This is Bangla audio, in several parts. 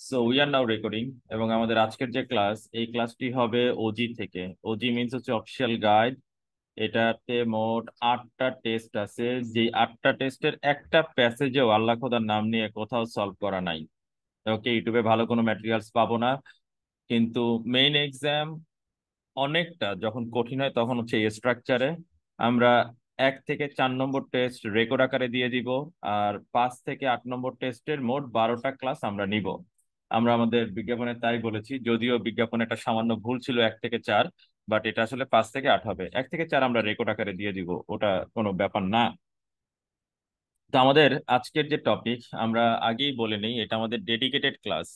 So we are now recording এবং আমাদের আজকের যে ক্লাস এই ক্লাসটি হবে ওজি থেকে। ওজি মিনস হচ্ছে অফিসিয়াল গাইড। এটাতে মোট 8টা টেস্ট আছে, যে 8টা টেস্টের একটা প্যাসেজেও আল্লাহ খোদার নাম নিয়ে কোথাও সলভ করা নাই। ওকে, ইউটিউবে ভালো কোনো ম্যাটেরিয়ালস পাবো না, কিন্তু মেইন এক্সাম অনেকটা যখন কঠিন হয় তখন হচ্ছে এই স্ট্রাকচারে আমরা 1 থেকে 4 নম্বর টেস্ট রেকর্ড আকারে দিয়ে দিব, আর 5 থেকে 8 নম্বর টেস্টের মোট 12টা ক্লাস আমরা নিব। আমরা আমাদের বিজ্ঞাপনে তাই বলেছি, যদিও বিজ্ঞাপনে একটা সামান্য ভুল ছিল 1 থেকে 4, বাট এটা আসলে 5 থেকে 8 হবে। 1 থেকে 4 আমরা রেকর্ড আকারে দিয়ে দিব, ওটা কোনো ব্যাপার না। তো আমাদের আজকের যে টপিক আমরা আগেই বলে নিই, এটা আমাদের dedicated class.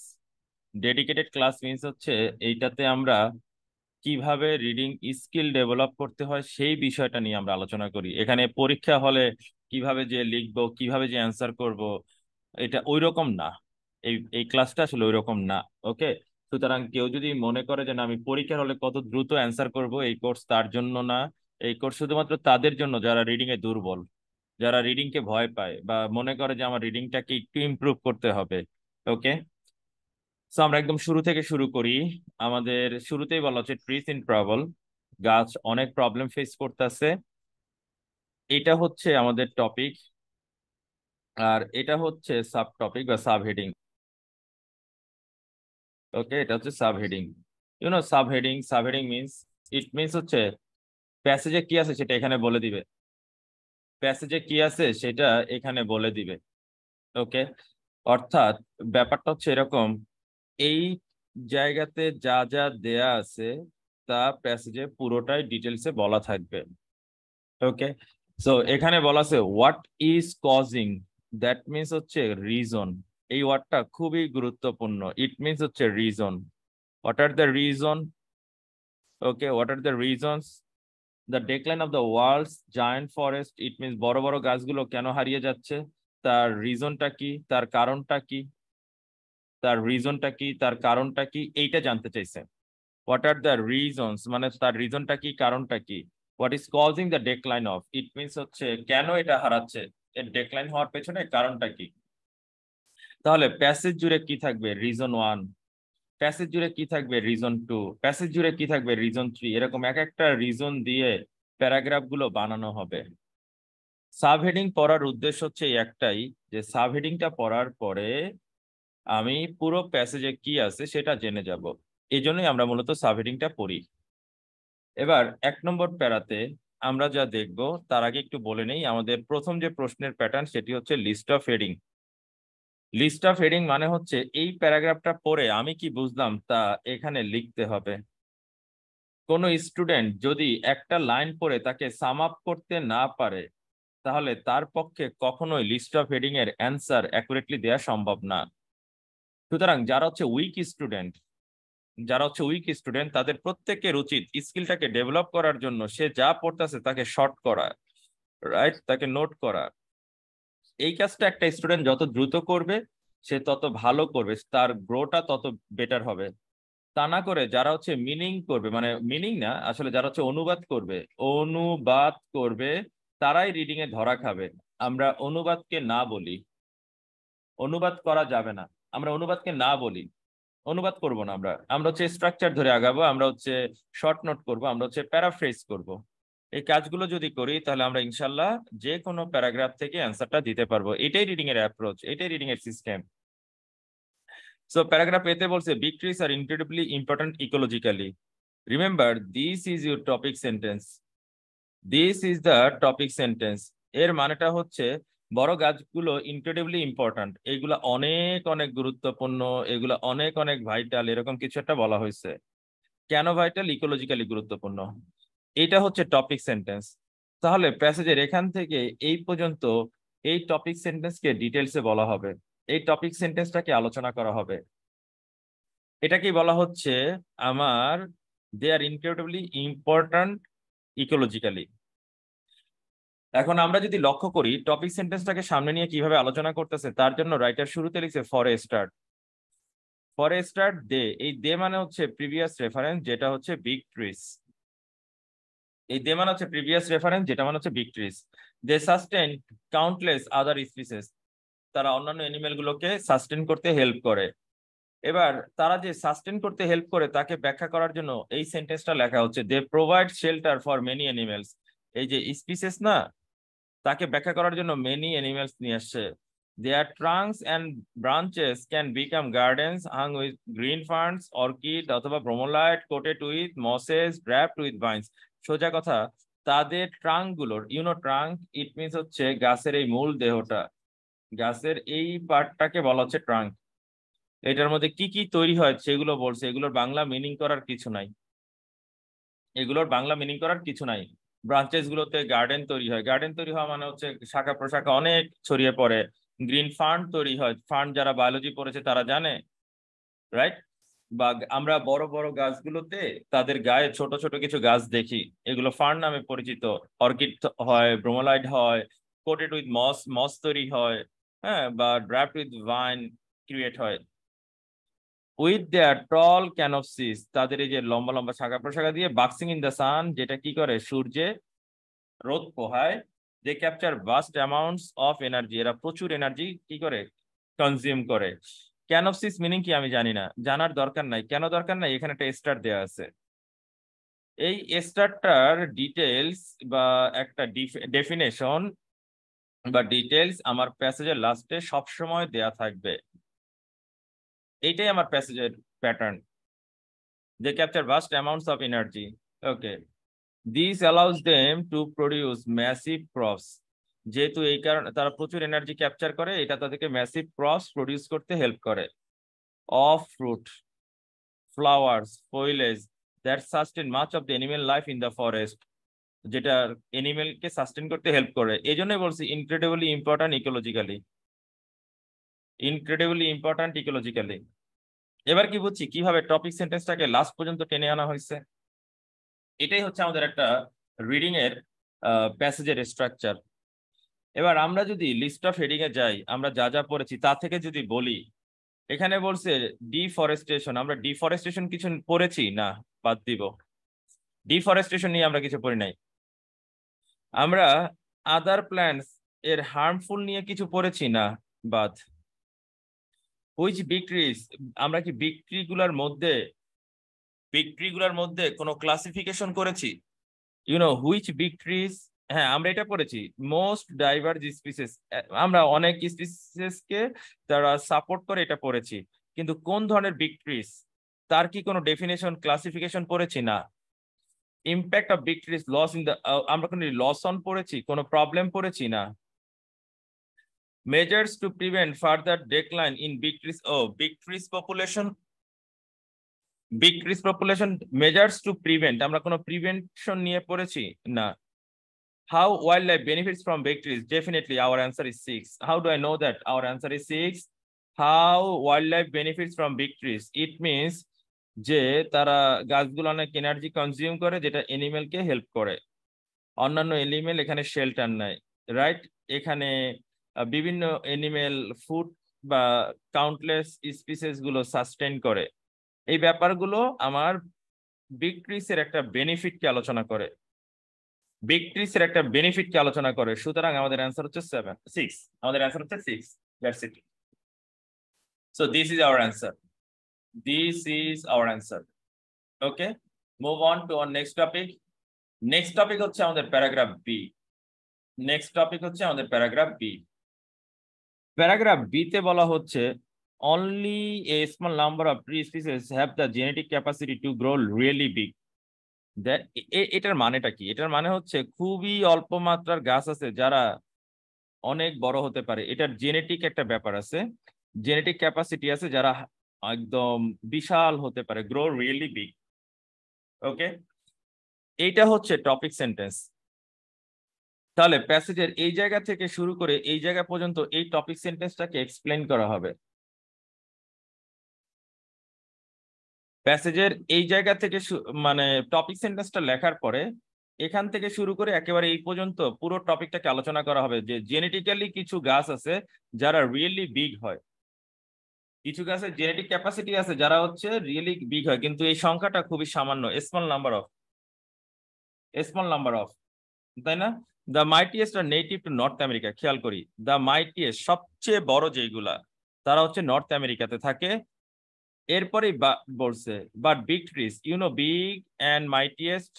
Dedicated class means হচ্ছে এইটাতে আমরা কিভাবে রিডিং স্কিল ডেভেলপ করতে হয় সেই বিষয়টা নিয়ে আমরা আলোচনা করি। এখানে পরীক্ষা হলে কিভাবে যে লিখবো, কিভাবে যে অ্যান্সার করব, এটা ওই রকম না। এই এই ক্লাসটা আসলে ওই রকম না। ওকে, সুতরাং কেউ যদি মনে করে যে না আমি পরীক্ষার হলে কত দ্রুত অ্যান্সার করব, এই কোর্স তার জন্য না। এই কোর্স শুধুমাত্র তাদের জন্য যারা রিডিং এ দুর্বল, যারা রিডিং কে ভয় পায় বা মনে করে যে আমার রিডিংটাকে একটু ইমপ্রুভ করতে হবে। ওকে, সো আমরা একদম শুরু থেকে শুরু করি। আমাদের শুরুতেই বলা হচ্ছে ট্রিস ইন ট্রাভেল, গাছ অনেক প্রবলেম ফেস করতেছে। এটা হচ্ছে আমাদের টপিক, আর এটা হচ্ছে সাব টপিক বা সাব হেডিং। ওকে, এটা হচ্ছে sub heading. Sub heading, sub heading means, ইট মিনস হচ্ছে প্যাসেজে কি আছে সেটা এখানে বলে দিবে। প্যাসেজে কি আছে সেটা এখানে বলে দিবে। ওকে, অর্থাৎ ব্যাপারটা হচ্ছে এরকম, এই জায়গাতে যা যা দেয়া আছে তা প্যাসেজে পুরোটাই ডিটেলসে বলা থাকবে। ওকে, সো এখানে বলা আছে what is causing, that means হচ্ছে রিজন। এই ওয়ার্ডটা খুবই গুরুত্বপূর্ণ। ইট মিনস হচ্ছে reason. What are the reason? Okay, what are the reasons? The decline of the world's giant forest, it means বড় বড় গাছগুলো কেন হারিয়ে যাচ্ছে, তার রিজনটা কি, তার কারণটা কি, তার রিজনটা কি, তার কারণটা কি, এইটা জানতে চাইছে। হোয়াট আর দ্য রিজনস মানে তার রিজনটা কি, কারণটা কি। What is causing the decline of, it means হচ্ছে কেন এটা হারাচ্ছে, এর ডেক্লাইন হওয়ার পেছনে কারণটা কি। তাহলে প্যাসেজ জুড়ে কি থাকবে? রিজন 1। প্যাসেজ জুড়ে কি থাকবে? রিজন 2। প্যাসেজ জুড়ে কি থাকবে? রিজন 3। এরকম এক একটা রিজন দিয়ে প্যারাগ্রাফ গুলো বানানো হবে। সাবহেডিং পড়ার উদ্দেশ্য হচ্ছে এই একটাই, যে সাবহেডিংটা পড়ার পরে আমি পুরো প্যাসেজে কি আছে সেটা জেনে যাব। এই জন্যই আমরা মূলত সাবহেডিংটা পড়ি। এবার 1 নম্বর প্যারাতে আমরা যা দেখব তার আগে একটু বলে নেই, আমাদের প্রথম যে প্রশ্নের প্যাটার্ন সেটি হচ্ছে list of heading. List of heading মানে হচ্ছে এই প্যারাগ্রাফটা পড়ে আমি কি বুঝলাম তা এখানে লিখতে হবে। কোনো স্টুডেন্ট যদি একটা লাইন পড়ে তাকে সাম আপ করতে না পারে, তাহলে তার পক্ষে কখনোই লিস্ট অফ হেডিং এর অ্যান্সার অ্যাকুরেটলি দেওয়া সম্ভব না। সুতরাং যারা হচ্ছে উইক স্টুডেন্ট তাদের প্রত্যেকের উচিত স্কিলটাকে ডেভেলপ করার জন্য সে যা পড়তেছে তাকে শর্ট করা, রাইট, তাকে নোট করা। এই কাজটা একটা স্টুডেন্ট যত দ্রুত করবে সে তত ভালো করবে, তার গ্রোটা তত বেটার হবে। তা না করে যারা হচ্ছে মিনিং করবে, মানে মিনিং না আসলে, যারা হচ্ছে অনুবাদ করবে তারাই রিডিং এ ধরা খাবে। আমরা অনুবাদকে না বলি, অনুবাদ করা যাবে না, আমরা অনুবাদকে না বলি। অনুবাদ করব না, আমরা আমরা হচ্ছে স্ট্রাকচার ধরে আগাবো, আমরা হচ্ছে শর্ট নোট করব, আমরা হচ্ছে প্যারাফ্রেজ করব। এই কাজগুলো যদি করি তাহলে আমরা ইনশাল্লাহ যে কোনো প্যারাগ্রাফ থেকে অ্যান্সারটা দিতে পারবো। এটাই রিডিং এর অ্যাপ্রোচ, এটাই রিডিং এর সিস্টেম। সো প্যারাগ্রাফ এতে বলছে big trees R incredibly important ecologically. Remember this is your topic sentence, this is the topic sentence. এর মানেটা হচ্ছে বড় গাছগুলো ইনক্রেডিবলি ইম্পর্ট্যান্ট, এগুলা অনেক অনেক গুরুত্বপূর্ণ, এগুলা অনেক অনেক ভাইটাল, এরকম কিছু একটা বলা হয়েছে। কেন ভাইটাল? ইকোলজিক্যালি গুরুত্বপূর্ণ। এটা হচ্ছে টপিক সেন্টেন্স। তাহলে প্যাসেজের এখান থেকে এই পর্যন্ত এই টপিক সেন্টেন্সকে ডিটেলসে বলা হবে, এই টপিক সেন্টেন্সটাকে আলোচনা করা হবে। এটাকেই বলা হচ্ছে আমার দে আর ইনক্রেডিবলি ইম্পর্ট্যান্ট ইকোলজিক্যালি। এখন আমরা যদি লক্ষ্য করি টপিক সেন্টেন্সটাকে সামনে নিয়ে কিভাবে আলোচনা করতেছে, তার জন্য রাইটার শুরুতে লিখছে for a start. For a start they, এই দে মানে হচ্ছে প্রিভিয়াস রেফারেন্স, যেটা হচ্ছে বিগ ট্রিস। এই দে মানে হচ্ছে প্রিভিয়াস রেফারেন্স, যেটা মানে হচ্ছে বিগ ট্রিস। দে সাস্টেন কাউন্টলেস আদার স্পিসিস, তারা অন্যান্য অ্যানিমেল গুলোকে সাস্টেন করতে হেল্প করে। এবার তারা যে সাস্টেন করতে হেল্প করে তাকে ব্যাখ্যা করার জন্য এই সেন্টেন্সটা লেখা হচ্ছে, they provide shelter for many animals. এই যে স্পিসিস না, তাকে ব্যাখ্যা করার জন্য মেনি অ্যানিমেলস নিয়ে আসছে। Their trunks and branches can become gardens hung with green ferns, orchid অথবা bromeliad, coated with mosses, draped with vines. সোজা কথা, তাদের ট্রাঙ্ক গুলোর, ট্রাঙ্ক ইট মিনস হচ্ছে গাছের এই মূল দেহটা, গাছের এই পার্টটাকে বলা হচ্ছে ট্রাঙ্ক। এটার মধ্যে কি কি তৈরি হয় সেগুলো বলছে, এগুলোর বাংলা মিনিং করার কিছু নাই, এগুলোর বাংলা মিনিং করার কিছু নাই। ব্রাঞ্চেস গুলোতে গার্ডেন তৈরি হয়, গার্ডেন তৈরি হওয়া মানে হচ্ছে শাখা প্রশাখা অনেক ছড়িয়ে পড়ে। গ্রিন ফার্ন তৈরি হয়, ফার্ন যারা বায়োলজি পড়েছে তারা জানে, রাইট? বা আমরা বড় বড় গাছগুলোতে তাদের গায়ে ছোট ছোট কিছু গাছ দেখি, এগুলো ফার্ন নামে পরিচিত। অর্কিড হয়, ব্রোমোলাইড হয়, কোটেড উইথ মস, মস তৈরি হয়, হ্যাঁ, বা ড্র্যাপড উইথ ভাইন ক্রিয়েট হয়। উইথ দেয়ার টল ক্যানপসিস, তাদের এই যে লম্বা লম্বা শাখা প্রশাখা দিয়ে, বাক্সিং ইন দ্য সান, যেটা কি করে সূর্যে রোদ পোহায়। They capture vast amounts of energy, এরা প্রচুর এনার্জি কি করে কনজিউম করে। ক্যানপসিস মিনিং কি আমি জানি না, জানার দরকার নাই। কেন দরকার নাই? এখানে একটা স্টার দেওয়া আছে, এই স্টারটার ডিটেলস বা একটা ডেফিনেশন বা ডিটেলস আমার প্যাসেজের লাস্টে সবসময় দেয়া থাকবে। এইটাই আমার প্যাসেজের pattern. They capture vast amounts of energy. Okay. This allows them to produce massive crops. যেহেতু এই কারণে তারা প্রচুর এনার্জি ক্যাপচার করে, এটা তাদেরকে ম্যাসিভ ক্রপস প্রডিউস করতে হেল্প করে। Of fruit, flowers, foliage that sustain much of the animal life in the forest, যেটা অ্যানিমেলকে সাস্টেন করতে হেল্প করে। এই জন্যই বলছি incredibly important ecologically, incredibly important ecologically. এবার কি বুঝছি কিভাবে টপিক সেন্টেন্সটাকে লাস্ট পর্যন্ত টেনে আনা হয়েছে। এটাই হচ্ছে আমাদের একটা রিডিং এর প্যাসেজের স্ট্রাকচার। এবার আমরা যদি লিস্ট অফ হেডিং এ যাই, আমরা যা যা পড়েছি তা থেকে যদি বলি, এখানে বলছে ডিফরেস্টেশন, আমরা ডিফরেস্টেশন কিছু পড়েছি না, বাদ দিব। ডিফরেস্টেশন নিয়ে আমরা কিছু পড়ি নাই। আমরা আদার প্ল্যান্টস এর হার্মফুল নিয়ে কিছু পড়েছি না, বাদ। হুইচ বিগ ট্রিজ, আমরা কি বিগ ট্রি গুলার মধ্যে কোনো ক্লাসিফিকেশন করেছি? হুইচ বিগ ট্রিজ, হ্যাঁ আমরা এটা পড়েছি। মোস্ট ডাইভার্জ স্পিসিস, আমরা অনেক স্পিসিসকে তারা সাপোর্ট করে, এটা পড়েছি। কিন্তু কোন ধরনের বিগ ট্রিজ, তার কি কোনো ডেফিনেশন ক্লাসিফিকেশন পড়েছি না। Impact of big trees loss in the, আমরা কোনো লস অন পড়েছি, কোনো প্রবলেম পড়েছি না। Measures to prevent further decline in big trees, ও big trees population, big trees population measures to prevent, আমরা কোনো প্রিভেনশন নিয়ে পড়েছি না। How wildlife benefits from big trees? Definitely, our answer is 6. How do I know that? Our answer is 6. How wildlife benefits from big trees? It means যে তারা গাছগুলো অনেক এনার্জি কনজিউম করে, যেটা এনিমেলকে হেল্প করে। অন্যান্য এনিমেল এখানে শেল্টার নেয়, রাইট? এখানে বিভিন্ন এনিমেল ফুড বা কাউন্টলেস স্পিসিস গুলো সাস্টেন করে। এই ব্যাপারগুলো আমার বিগ ট্রিজ এর একটা বেনিফিটকে আলোচনা করে, বিগ ট্রিজ এর একটা বেনিফিটকে আলোচনা করে। সুতরাং আমাদের অ্যান্সার হচ্ছে 6, আমাদের অ্যান্সার হচ্ছে 6। That's it. So this is our answer, this is our answer. Okay, move on to our next topic. Next topic হচ্ছে আমাদের প্যারাগ্রাফ বি। নেক্সট টপিক হচ্ছে আমাদের প্যারাগ্রাফ বি। প্যারাগ্রাফ বি তে বলা হচ্ছে only a small number of tree species have the genetic capacity to grow really big. এটার মানেটা কি? এটার মানে হচ্ছে খুবই অল্প মাত্রার গাছ আছে যারা অনেক বড় হতে পারে। এটার জেনেটিক একটা ব্যাপার আছে, জেনেটিক ক্যাপাসিটি আছে, যারা একদম বিশাল হতে পারে, গ্রো রিয়েলি বিগ। ওকে, এইটা হচ্ছে টপিক সেন্টেন্স। তাহলে প্যাসেজের এই জায়গা থেকে শুরু করে এই জায়গা পর্যন্ত এই টপিক সেন্টেন্সটাকে এক্সপ্লেন করা হবে। প্যাসেজের এই জায়গা থেকে মানে টপিক সেন্টেন্সটা লেখার পরে এখান থেকে শুরু করে একেবারে এই পর্যন্ত পুরো টপিকটাকে আলোচনা করা হবে যে জেনেটিক্যালি কিছু গাছ আছে যারা রিয়েলি বিগ হয়, কিছু গাছের জেনেটিক ক্যাপাসিটি আছে যারা হচ্ছে রিয়েলি বিগ হয়, কিন্তু এই সংখ্যাটা খুবই সামান্য, স্মল নাম্বার অফ, তাই না? The mightiest are native to North America. খেয়াল করি, দ্য মাইটিয়েস্ট সবচেয়ে বড় যেগুলা তারা হচ্ছে নর্থ আমেরিকাতে থাকে, এরপরে বলছে but big trees big and mightiest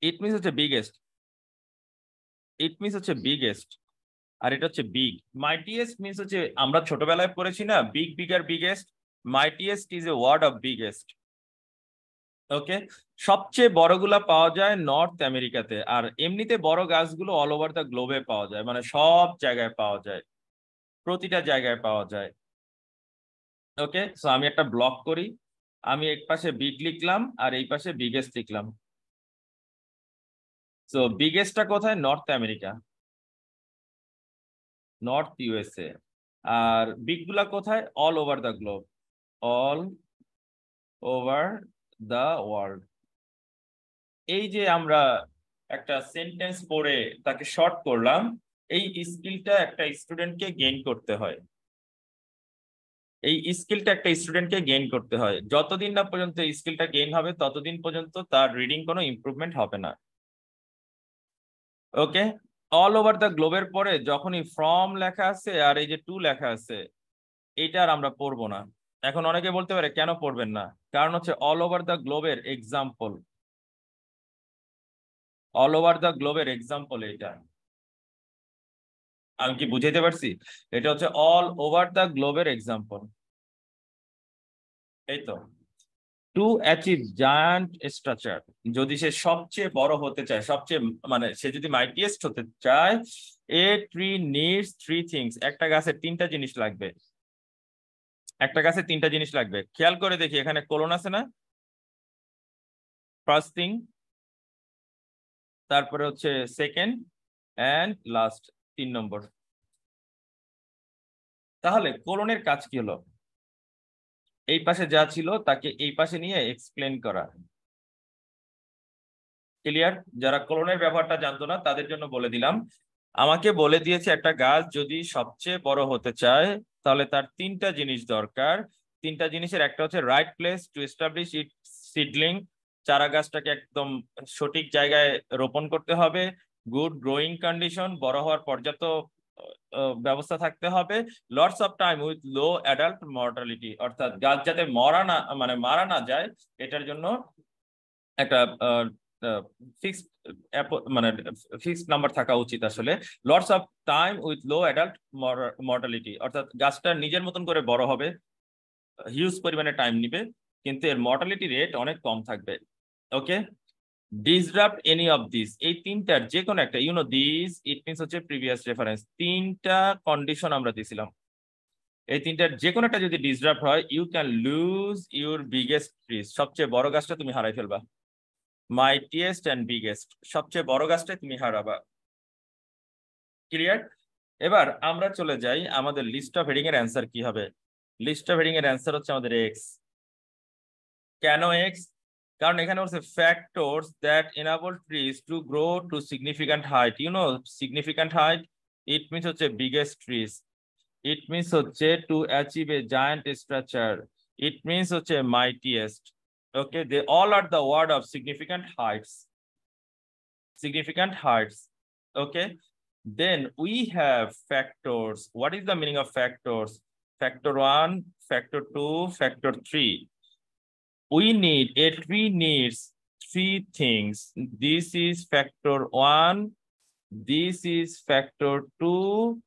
it means হচ্ছে বিগেস্ট, আর এটা হচ্ছে বিগ। মাইটিয়েস্ট মিনস হচ্ছে আমরা ছোটবেলায় পড়েছি না big, bigger, biggest. Mightiest is a word of biggest. Okay, সবচেয়ে বড়গুলা পাওয়া যায় নর্থ আমেরিকাতে, আর এমনিতে বড় গাছগুলো অল ওভার দ্য গ্লোবে পাওয়া যায়, মানে সব জায়গায় পাওয়া যায়, প্রতিটা জায়গায় পাওয়া যায়। ওকে, সো আমি একটা ব্লক করি, আমি এক পাশে বিগ লিখলাম আর এই পাশে বিগেস্ট লিখলাম। সো বিগেস্টটা কোথায়? North America, north USA. আর বিগ গুলা কোথায়? All over the globe, all over the world. এই যে আমরা একটা সেন্টেন্স পড়ে তাকে শর্ট করলাম, এই স্কিলটা একটা স্টুডেন্টকে গেইন করতে হয়। এই স্কিলটা একটা স্টুডেন্টকে গেইন করতে হয়। যতদিন না পর্যন্ত এই স্কিলটা গেইন হবে ততদিন পর্যন্ত তার রিডিং কোনো ইমপ্রুভমেন্ট হবে না। ওকে, অল ওভার দ্য গ্লোবের পরে যখনই ফ্রম লেখা আছে আর এই যে টু লেখা আছে, এটা আর আমরা পড়বো না। এখন অনেকে বলতে পারে কেন পড়বেন না? কারণ হচ্ছে অল ওভার দ্য গ্লোবের এক্সাম্পল, অল ওভার দ্য গ্লোবের এক্সাম্পল এইটা। আমি কি বুঝাইতে পারছি? এটা হচ্ছে অল ওভার দ্য গ্লোবের এক্সাম্পল। এই তো, টু অ্যাচিভ জায়ান্ট স্ট্রাকচার, যদি সে সবচেয়ে বড় হতে চায়, সবচেয়ে মানে সে যদি মাইটিয়েস্ট হতে চায়, a tree needs three things, একটা গাছের তিনটা জিনিস লাগবে, একটা গাছের তিনটা জিনিস লাগবে। খেয়াল করে দেখি এখানে কোলন আছে না? ফার্স্ট থিং, তারপরে হচ্ছে সেকেন্ড, এন্ড লাস্ট 3 নম্বর। তাহলে কোলনের কাজ কি হলো? এই পাশে যা ছিল তাকে এই পাশে নিয়ে এক্সপ্লেন করা। ক্লিয়ার? যারা কোলনের ব্যবহারটা জানতো না তাদের জন্য বলে দিলাম। আমাকে বলে দিয়েছে একটা গাছ যদি সবচেয়ে বড় হতে চায় তাহলে তার তিনটা জিনিস দরকার। তিনটা জিনিসের একটা হচ্ছে right place to establish it seedling, চারা গাছটাকে একদম সঠিক জায়গায় রোপণ করতে হবে। গুড গ্রোয়িং কন্ডিশন, বড় হওয়ার পর্যাপ্ত ব্যবস্থা থাকতে হবে। Lots of time with low adult mortality, অর্থাৎ গাছ যাতে মারা না যায় এটার জন্য একটা ফিক্সড মানে ফিক্সড নাম্বার থাকা উচিত আসলে। Lots of time with low adult mortality, অর্থাৎ গাছটা নিজের মতন করে বড় হবে, হিউজ পরিমাণে টাইম নিবে, কিন্তু এর মর্টালিটি রেট অনেক কম থাকবে। ওকে, ডিসরাপ্ট এনি অফ দিস, এই তিনটার যে কোনো একটা, দিস ইট মিনস হচ্ছে প্রিভিয়াস রেফারেন্স, তিনটা কন্ডিশন আমরা দিছিলাম। এই তিনটার যে কোনো একটা যদি ডিসরাপ্ট হয়, you can lose your biggest trees, সবচেয়ে বড় গাছটা তুমি হারাই ফেলবা। মাইটিয়েস্ট অ্যান্ড বিগেস্ট, সবচেয়ে বড় গাছটাই তুমি হারাবা। ক্লিয়ার? এবার আমরা চলে যাই আমাদের লিস্ট অফ হেডিং এর অ্যান্সার কি হবে। লিস্ট অফ হেডিং এর অ্যান্সার হচ্ছে আমাদের এক্স। কেন এক্স? কারণ এখানে হচ্ছে factors that enable trees to grow to significant height. Significant height it means হচ্ছে বিগেস্ট ট্রিজ, ইট মিনস হচ্ছে to achieve a giant structure, it means হচ্ছে mightiest. Okay, they all are the word of significant heights, significant heights. Okay, then we have factors. What is the meaning of factors? Factor 1, factor 2, factor 3. A tree needs three things. This is factor 1, this is factor 2,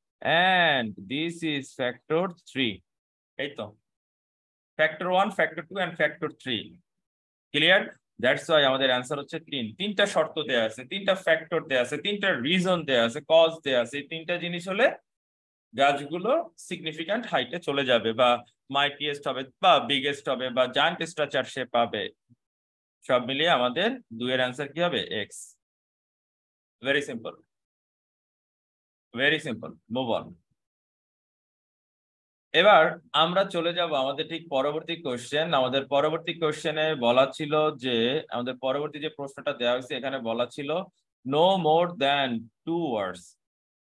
and this is factor 3. এই তো, factor 1, factor 2, and factor 3. Clear? That's why আমাদের অ্যান্সার হচ্ছে তিনটা শর্ত দেয়া আছে, তিনটা ফ্যাক্টর দেয়া আছে, তিনটা রিজন দেয়া আছে, কজ দেয়া আছে। এই তিনটা জিনিস হলে গাছগুলো সিগনিফিক্যান্ট হাইটে চলে যাবে, বা মাইটিয়েস্ট হবে, বা বিগেস্ট হবে, বা জায়ান্ট স্ট্রাকচার সে পাবে। সব মিলিয়ে আমাদের 2 এর অ্যান্সার কি হবে? X. Very simple, very simple, move on. এবার আমরা চলে যাব আমাদের ঠিক পরবর্তী কোশ্চেন। আমাদের পরবর্তী কোশ্চেনে বলা ছিল যে, আমাদের পরবর্তী যে প্রশ্নটা দেওয়া হয়েছে এখানে বলা ছিল নো মোর দ্যান 2 ওয়ার্ডস,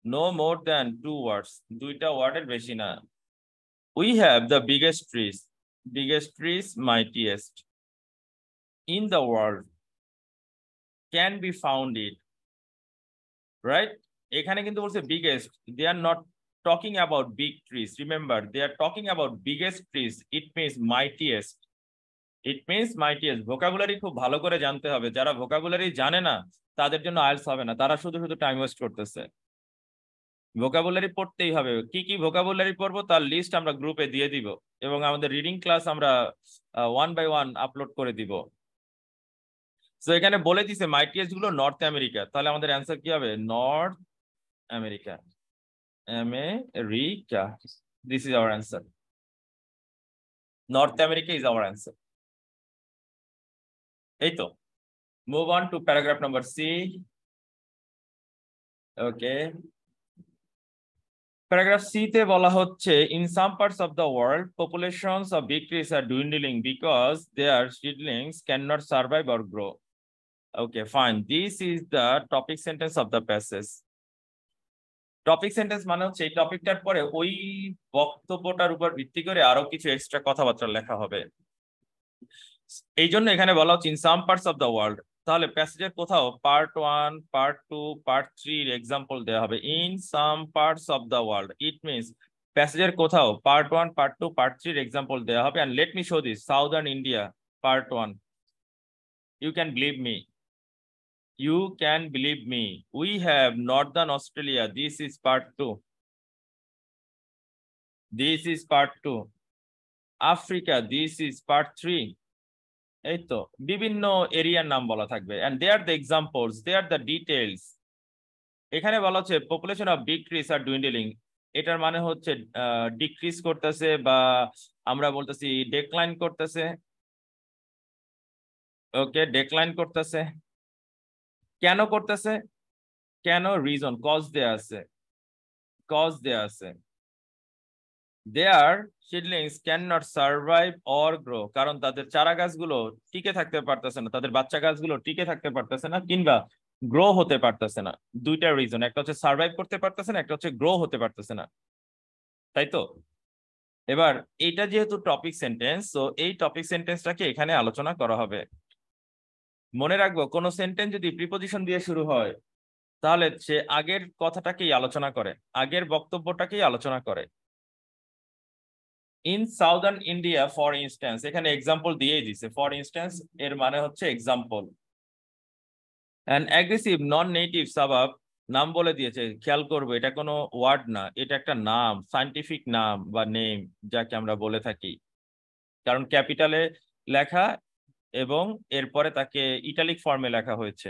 নো মোর দ্যান 2 ওয়ার্ডস, দুইটা ওয়ার্ডের বেশি না। We have the biggest trees mightiest in the world can be found it, right? এখানে কিন্তু বলছে biggest, they are not talking about big trees. Remember, they are talking about biggest trees. It means mightiest. It means mightiest. Vocabulary খুব ভালো করে জানতে হবে। যারা ভোকাবুলারি জানে না তাদের জন্য আইএলটিএস হবে না, তারা শুধু শুধু টাইম ওয়েস্ট করতেছে। ভোকাবুলারি পড়তেই হবে। কি কি ভোকাবুলারি পড়বো তার লিস্ট আমরা গ্রুপে দিয়ে দিব, এবং আমাদের রিডিং ক্লাস আমরা 1 by 1 আপলোড করে দিব। তো এখানে বলে দিছে মাইটিয়েস্ট গুলো নর্থ আমেরিকা, তাহলে আমাদের অ্যান্সার কি হবে? North America, America. This is our answer. North America is our answer. এই তো, move on to paragraph number C. Okay, paragraph C তে বলা হচ্ছে in some parts of the world populations of big trees are dwindling because their seedlings can not survive or grow. Okay, fine. This is the topic sentence of the passage. Topic sentence মানে হচ্ছে এই টপিকটার পরে ওই বক্তব্যটার উপর ভিত্তি করে আরো কিছু এক্সট্রা কথাবার্তা লেখা হবে। এই জন্য এখানে বলা হচ্ছে in some parts of the world. তাহলে প্যাসেজের কোথাও পার্ট 1, পার্ট 2, পার্ট 3 এর एग्जांपल দেওয়া হবে। In some parts of the world it means প্যাসেজের কোথাও পার্ট 1, পার্ট 2, পার্ট 3 এর एग्जांपल দেওয়া হবে। And let me show this southern India part 1। You can believe me, you can believe me, we have Northern Australia, this is part 2, this is part 2, Africa, this is part 3। এই তো বিভিন্ন এরিয়ার নাম বলা থাকবে and they are the examples, they are the details। এখানে বলা হচ্ছে population of big trees are dwindling, এটার মানে হচ্ছে ডিক্রিজ করতেছে বা আমরা বলতেছি ডেক্লাইন করতেছে। ওকে, ডেক্লাইন করতেছে। কেন করতেছে? কেন? রিজন, কজ দেয়া আছে, কজ দেয়া আছে। Their seedlings cannot survive or grow, কারণ তাদের চারা গাছগুলো টিকে থাকতে পারতেছে না, তাদের বাচ্চা গাছগুলো টিকে থাকতে পারতেছে না কিংবা গ্রো হতে পারতেছে না। দুইটা রিজন, একটা হচ্ছে সার্ভাইভ করতে পারতেছে না, একটা হচ্ছে গ্রো হতে পারতেছে না, তাই তো? এবার এটা যেহেতু টপিক সেন্টেন্স, তো এই টপিক সেন্টেন্সটাকে এখানে আলোচনা করা হবে। মনে রাখবো কোন সেন্টেন্স যদি প্রিপজিশন দিয়ে শুরু হয় তাহলে সে আগের কথাটাকেই আলোচনা করে, আগের বক্তব্যটাকেই আলোচনা করে। In southern India for instance, এখানে এক্সাম্পল দিয়েই দিছে। ফর ইনস্ট্যান্স এর মানে হচ্ছে example. And aggressive non native shrubs, নাম বলে দিয়েছে। খেয়াল করবো এটা কোনো ওয়ার্ড না, এটা একটা নাম, সায়েন্টিফিক নাম বা নেম যাকে আমরা বলে থাকি, কারণ ক্যাপিটালে লেখা এবং এরপরে তাকে ইটালিক ফর্মে লেখা হয়েছে।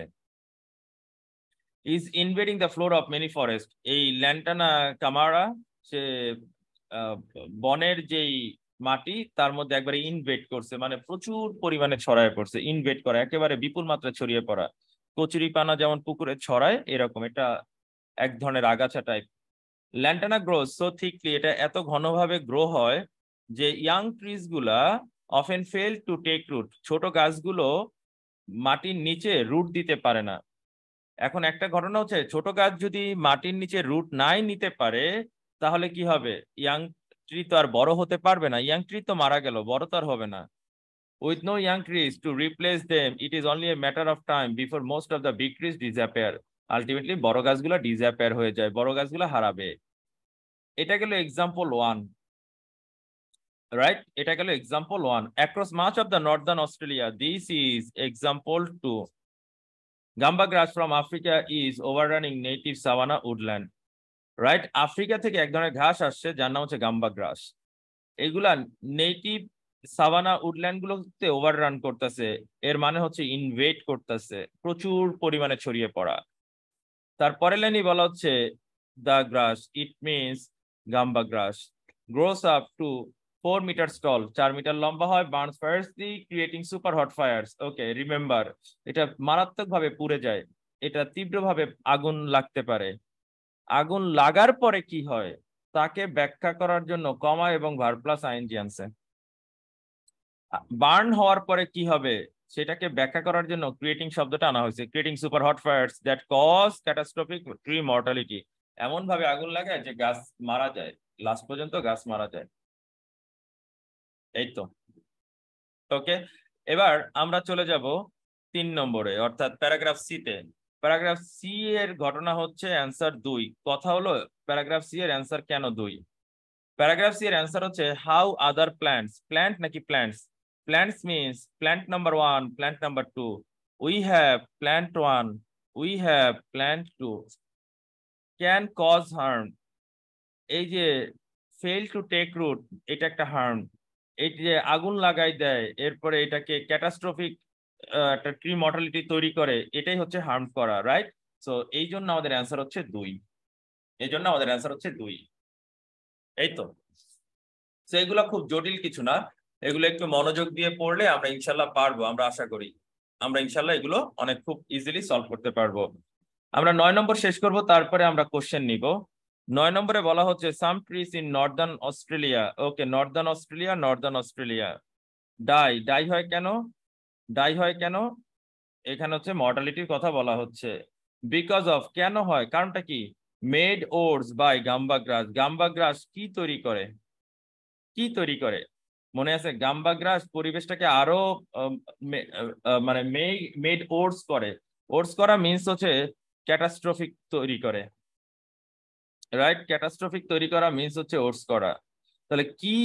Is ইনভেডিং the floor of many forest, এই ল্যান্টানা কামারা সে বনের যেই মাটি তার মধ্যে একবারে ইনভেড করছে, মানে প্রচুর পরিমাণে ছড়ায় পড়ছে। ইনভেড করা একেবারে বিপুল মাত্রায় ছড়িয়ে পড়া, কচুরিপানা যেমন পুকুরে ছড়ায় এরকম, এটা এক ধরনের আগাছা type. Lantana grows so thickly, এটা এত ঘনভাবে গ্রো হয় যে ইয়াং ট্রিজ গুলা often fail to take root, ছোট গাছগুলো মাটির নিচে রুট দিতে পারে না। এখন একটা ঘটনা হচ্ছে, ছোট গাছ যদি মাটির নিচে রুট নাই নিতে পারে তাহলে কি হবে? ইয়াং ট্রি তো আর বড় হতে পারবে না, ইয়াং ট্রি তো মারা গেল, বড় তো আর হবে না। With no young trees to replace them it is only a matter of time before most of the big trees disappear. Ultimately বড় গাছগুলো ডিসঅ্যাপিয়ার হয়ে যায়, বড় গাছগুলো হারাবে। এটা গেল এক্সাম্পল 1, রাইট? এটা গেল example 1। Across much of the northern Australia, this is example 2। Gamba grass from Africa is overrunning native savanna woodland, right? Africa থেকে এক ধরনের ঘাস আসছে যার নাম হচ্ছে গাম্বা গ্রাস, এগুলা নেটিভ সাভানা উডল্যান্ড গুলোতে ওভাররান করতেছে, এর মানে হচ্ছে ইনভেড করতেছে, প্রচুর পরিমাণে ছড়িয়ে পড়া। তারপরে লাইনে বলা হচ্ছে the grass, it means gamba grass, grows up to 4 meters tall, 4 meter লম্বা হয়, burns fiercely creating super hot fires. Okay, remember, এটা মারাত্মক ভাবে পুড়ে যায়, এটা তীব্রভাবে আগুন লাগতে পারে। আগুন লাগার পরে কি হয় তাকে ব্যাখ্যা করার জন্য কমা এবং ভার্ব প্লাস আইএনজি আনছে। বার্ন হওয়ার পরে কি হবে সেটাকে ব্যাখ্যা করার জন্য ক্রিয়েটিং শব্দটা আনা হয়েছে। Creating super hot fires that cause catastrophic tree mortality, এমন ভাবে আগুন লাগায় যে গাছ মারা যায়, লাস্ট পর্যন্ত গাছ মারা যায়। এই তো, ওকে। এবার আমরা চলে যাব 3 নম্বরে, অর্থাৎ প্যারাগ্রাফ সি তে। প্যারাগ্রাফ সি এর ঘটনা হচ্ছে অ্যান্সার 2, কথা হলো প্যারাগ্রাফ সি এর অ্যান্সার কেন 2? প্যারাগ্রাফ সি এর অ্যান্সার হচ্ছে হাউ আদার প্ল্যান্টস, প্ল্যান্ট নাকি plants, plants means plant number 1, plant number 2, we have plant 1, we have plant 2 can cause harm. এই যে ফেল টু টেক রুট, এটা একটা হার্ম। এই যে আগুন লাগাই দেয়, এরপরে এটাকে ক্যাটাস্ট্রফিক একটা ট্রি মর্টালিটি তৈরি করে, এটাই হচ্ছে হার্ম করা, রাইট? সো এই জন্য আমাদের অ্যান্সার হচ্ছে 2, এই জন্য আমাদের অ্যান্সার হচ্ছে 2। এই তো, তো এগুলো খুব জটিল কিছু না, এগুলো একটু মনোযোগ দিয়ে পড়লে আমরা ইনশাল্লাহ পারবো, আমরা আশা করি আমরা ইনশাল্লাহ এগুলো অনেক খুব ইজিলি সলভ করতে পারবো। আমরা 9 নম্বর শেষ করব, তারপরে আমরা কোশ্চেন নিব। 9 নম্বরে বলা হচ্ছে some trees in northern Australia. Okay, northern Australia, northern Australia die হয় কেন? ডাই হয় কেন? এখানে হচ্ছে মর্টালিটির কথা বলা হচ্ছে। বিকজ অফ, কেন হয়, কারণটা কি? Made odds by Gamba glass. Gamba গ্রাস কি তৈরি করে? কি তৈরি করে মনে আছে? গাম্বা গ্রাস পরিবেশটাকে আরো মানে মেড ওডস করে। ওডস করা মিন্স হচ্ছে ক্যাটাস্ট্রফিক তৈরি করে, রাইট? ক্যাটাস্ট্রফিক তৈরি করা মিন্স হচ্ছে ওডস করা। তাহলে কি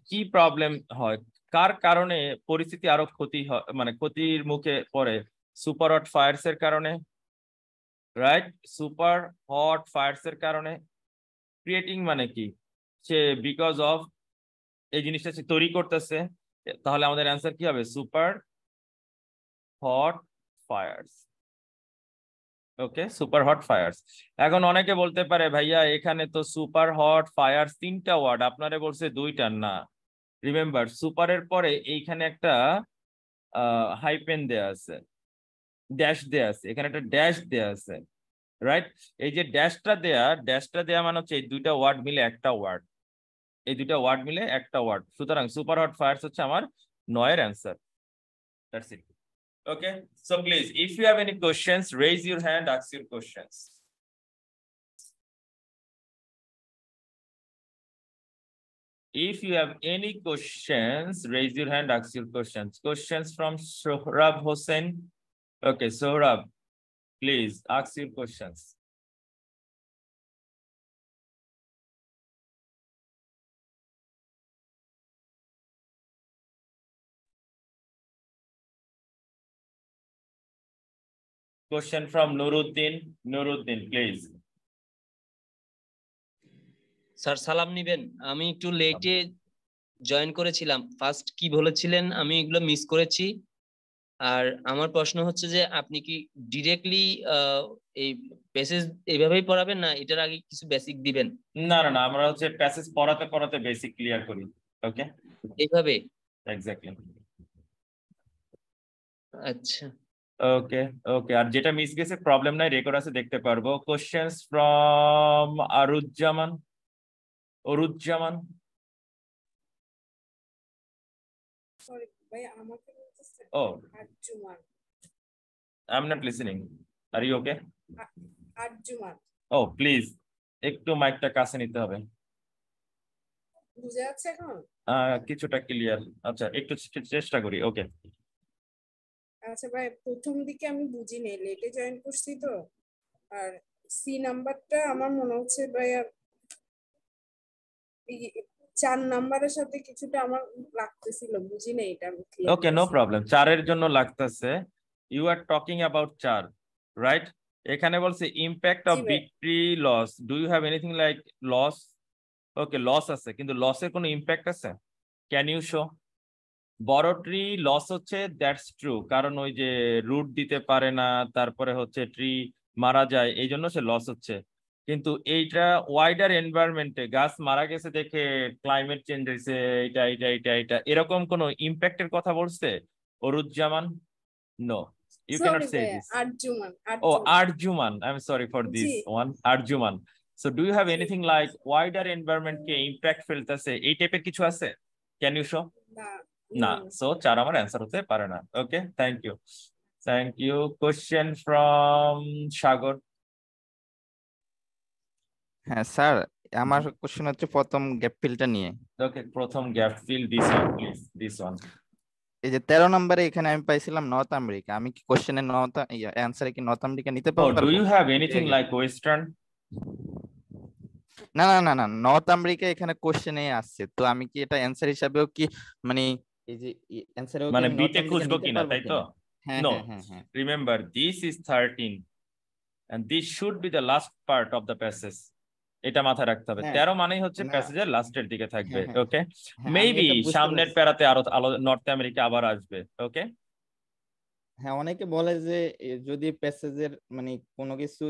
কি প্রবলেম হয়, কার কারণে পরিস্থিতি আরো ক্ষতি হয়, মানে ক্ষতির মুখে পড়ে? সুপার হট ফায়ার্স এর কারণে, রাইট? সুপার হট ফায়ার্স এর কারণে। ক্রিয়েটিং মানে কি? সে বিকজ অফ এই জিনিসটা সে তৈরি করতেছে, তাহলে আমাদের অ্যান্সার কি হবে? Super hot fires. Okay, super hot fires. এখন অনেকে বলতে পারে ভাইয়া এখানে তো সুপার হট ফায়ার্স 3টা ওয়ার্ড, আপনারে বলছে 2টা। না, রিমেম্বার সুপারের পরে এইখানে একটা হাইপেন দেয়া আছে, ড্যাশ দেয়া আছে, এখানে একটা ড্যাশ দেয়া আছে, রাইট? এই যে ড্যাশটা দেয়া মানে হচ্ছে এই 2টা ওয়ার্ড মিলে একটা ওয়ার্ড, এই 2টা ওয়ার্ড মিলে একটা ওয়ার্ড। সুতরাং সুপার হট ফায়ার্স হচ্ছে আমার 9 এর answer. That's it. Okay, so please, if you have any questions, raise your hand, ask your questions. If you have any questions, raise your hand, ask your questions. Questions from Sohrab Hossain. Okay, Sohrab, please ask your questions. Question from Nuruddin. Nuruddin, please. Sir সালাম নিবেন, আমি একটু লেটে জয়েন করেছিলাম, ফার্স্ট কি বলেছিলেন আমি এগুলো মিস করেছি। আর আমার প্রশ্ন হচ্ছে যে আপনি কি ডিরেক্টলি এই প্যাসেজ এইভাবেই পড়াবেন, না এটার আগে কিছু বেসিক দিবেন? না না না, আমরা হচ্ছে প্যাসেজ পড়াতে পড়াতে বেসিক ক্লিয়ার করি। ওকে, এইভাবে? এক্স্যাক্টলি। আচ্ছা, ওকে ওকে, আর যেটা মিস গেছে প্রবলেম নাই, রেকর্ড আছে, দেখতে পারবো। Questions from Aruzzaman. Oruzzaman. Sorry ভাই, আমাকে বলতেছেন? Oh, Arjuman. I'm not listening. Are you okay? Arjuman. Oh, please, একটু মাইকটা কাছে নিতে হবে। বুঝা যাচ্ছে এখন? কিছুটা ক্লিয়ার। আচ্ছা, একটু চেষ্টা করি। ওকে। আচ্ছা ভাই, প্রথম দিকে আমি বুঝিনি, লেটে জয়েন করছি তো। আর সি নাম্বারটা আমার মনে হচ্ছে ভাইয়া 4 নাম্বারের সাথে কিছুটা আমার লাগতেছিল, বুঝি না এটা আমি ক্লিয়ার। ওকে, নো প্রবলেম। 4 এর জন্য লাগতেছে। You are talking about 4, right? এখানে বলছে impact of big tree loss. Do you have anything like loss? Okay, loss আছে, কিন্তু লসের কোনো ইমপ্যাক্ট আছে? Can you show? বড় ট্রি লস হচ্ছে, দ্যাটস ট্রু, কারণ ওই যে রুট দিতে পারে না, তারপরে হচ্ছে ট্রি মারা যায়, এই জন্য সে লস হচ্ছে। কিন্তু এইটা ওয়াইডার এনভায়রনমেন্টে গাছ মারা গেছে দেখে ক্লাইমেট চেঞ্জ হয়েছে, এটা এরকম কোনো ইম্প্যাক্টের কথা বলছে Aruzzaman? No, you cannot say this. Arjuman. Oh, Arjuman, I'm sorry for this one. Arjuman, so do you have anything like wider environment K impact ফেলতেছে, এই টাইপের কিছু আছে? Can you show? না, সো 4 আমার অ্যান্সার হতে পারে না। Okay, thank you, thank you. Question from Sagar. হ্যাঁ স্যার, আমার কোশ্চেন হচ্ছে প্রথম গ্যাপ ফিলটা নিয়ে। ওকে, প্রথম gap fill, this one please, this one. এই যে 13 নম্বরে এখানে আমি পাইছিলাম নর্থ আমেরিকা, আমি কি কোশ্চেনের নর্থ অ্যান্সারে কি নর্থ আমেরিকা নিতে Oh, do পারবো? you have anything like Western? না না না না, নর্থ আমেরিকা এখানে কোশ্চেনে আসছে, তো আমি কি এটা অ্যান্সার হিসাবেও কি মানে এই যে অ্যান্সারেও কি মানে আমি নর্থ বিতে আমেরিকা খুঁজবো নিতে কিনা, পারবো তাই তো? কিনা? হ্যাঁ No. হ্যাঁ হ্যাঁ হ্যাঁ Remember, this is 13 and this should be the last part of the passage. এটা মাথায় রাখতে হবে। হ্যাঁ 13 মানেই হচ্ছে না প্যাসেজের লাস্টের দিকে থাকবে। হ্যাঁ হ্যাঁ ওকে, হ্যাঁ আমি মেবি এটা বুঝতে সামনের পারছি। প্যারাতে আরো নর্থ আমেরিকা আবার আসবে। ওকে, হ্যাঁ অনেকে বলে যে যদি প্যাসেজের মানে কোনো কিছু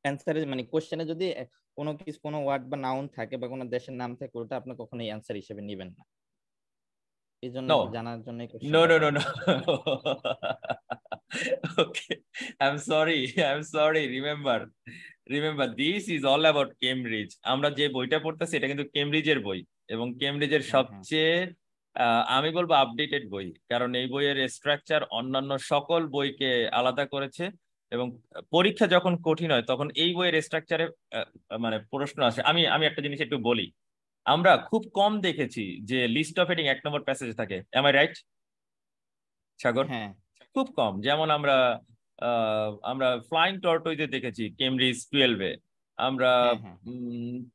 অ্যান্সারে মানে কোশ্চেনে যদি কোনো কিছু কোনো ওয়ার্ড বা নাউন থাকে বা কোনো দেশের নাম থাকে, ওটা আপনি কখনোই অ্যান্সার হিসেবে নেবেন না। এই জন্য no একটু জানার জন্য no কোশ্চেনটা no করা। no no okay, I'm sorry, remember this is all about Cambridge. আমরা যে বইটা পড়তেছি এটা কিন্তু কেমব্রিজের বই, এবং কেমব্রিজের হ্যাঁ হ্যাঁ সবচেয়ে আমি বলবো আপডেটেড বই, কারণ এই বইয়ের স্ট্রাকচার অন্যান্য সকল বইকে আলাদা করেছে, এবং পরীক্ষা যখন কঠিন হয় তখন এই বইয়ের স্ট্রাকচারে মানে প্রশ্ন আসে। আমি আমি একটা জিনিস একটু বলি, আমরা খুব কম দেখেছি যে লিস্ট অফ হেডিং 1 নম্বর প্যাসেজে থাকে। এম আই রাইট সাগর? হ্যাঁ খুব কম। যেমন আমরা ফ্লাইং টর্টয়েজে দেখেছি কেমব্রিজ 12-এ, আমরা হ্যাঁ হ্যাঁ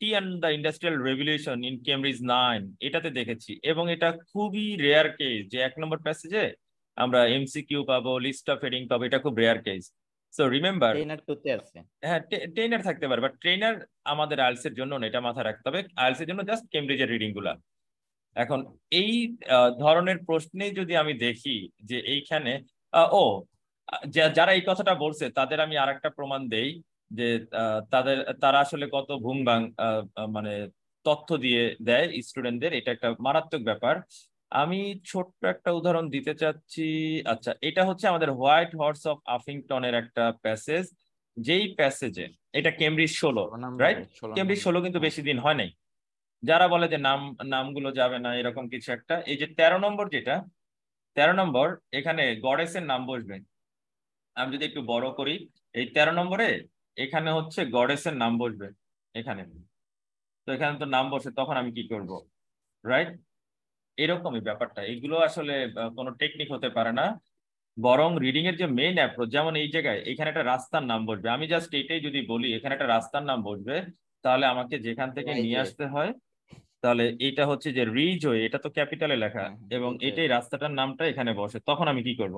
tea and the industrial revolution in Cambridge 9 এটাতে দেখেছি, এবং এটা খুবই রেয়ার কেস যে 1 নম্বর প্যাসেজে আমরা এমসিকিউ পাবো, লিস্ট অফ হেডিং পাবো, এটা খুব rare case. So remember, trainer টুতে আছে। হ্যাঁ ট্রেনার থাকতে পারে, বাট ট্রেনার আমাদের আইএলটিএস এর জন্য না, এটা মাথায় রাখতে হবে। আইএলটিএস এর জন্য জাস্ট কেমব্রিজের রিডিং গুলা। এখন এই ধরনের প্রশ্নে যদি আমি দেখি যে এইখানে যারা এই কথাটা বলছে তাদের আমি আরেকটা প্রমাণ দেই যে তারা আসলে কত ভুংবাং মানে তথ্য দিয়ে দেয় স্টুডেন্টদের, এটা একটা মারাত্মক ব্যাপার। আমি ছোট্ট একটা উদাহরণ দিতে চাচ্ছি। আচ্ছা, এটা হচ্ছে আমাদের হোয়াইট হর্স অফ আফিংটনের একটা প্যাসেজ, যেই প্যাসেজে এটা কেমব্রিজ 16, 16 রাইট? নম্বরে 16 কেমব্রিজ নম্বরে 16 কিন্তু হ্যাঁ বেশি দিন হয় নাই। যারা বলে যে নামগুলো যাবে না এরকম কিছু একটা, এই যে 13 নম্বর, যেটা 13 নম্বর এখানে গডেসের নাম বসবে। আমি যদি একটু বড় করি, এই 13 নম্বরে এখানে হচ্ছে গডেসের নাম বসবে এখানে। তো এখানে তো নাম বসে, তখন আমি কি করব, রাইট? এরকমই ব্যাপারটা। এগুলো আসলে কোনো টেকনিক হতে পারে না, বরং রিডিং এর যে মেইন অ্যাপ্রোচ। যেমন এই জায়গায় এখানে একটা রাস্তার নাম বসবে, আমি জাস্ট এইটাই যদি বলি এখানে একটা রাস্তার নাম বসবে, তাহলে আমাকে যেখান থেকে নিয়ে রাইজওয়ে। আসতে হয়, তাহলে এটা হচ্ছে যে রিজওয়ে, এটা তো ক্যাপিটালে লেখা, হ্যাঁ এবং রিজওয়ে। এটাই রাস্তাটার নামটা এখানে বসে, তখন আমি কি করব?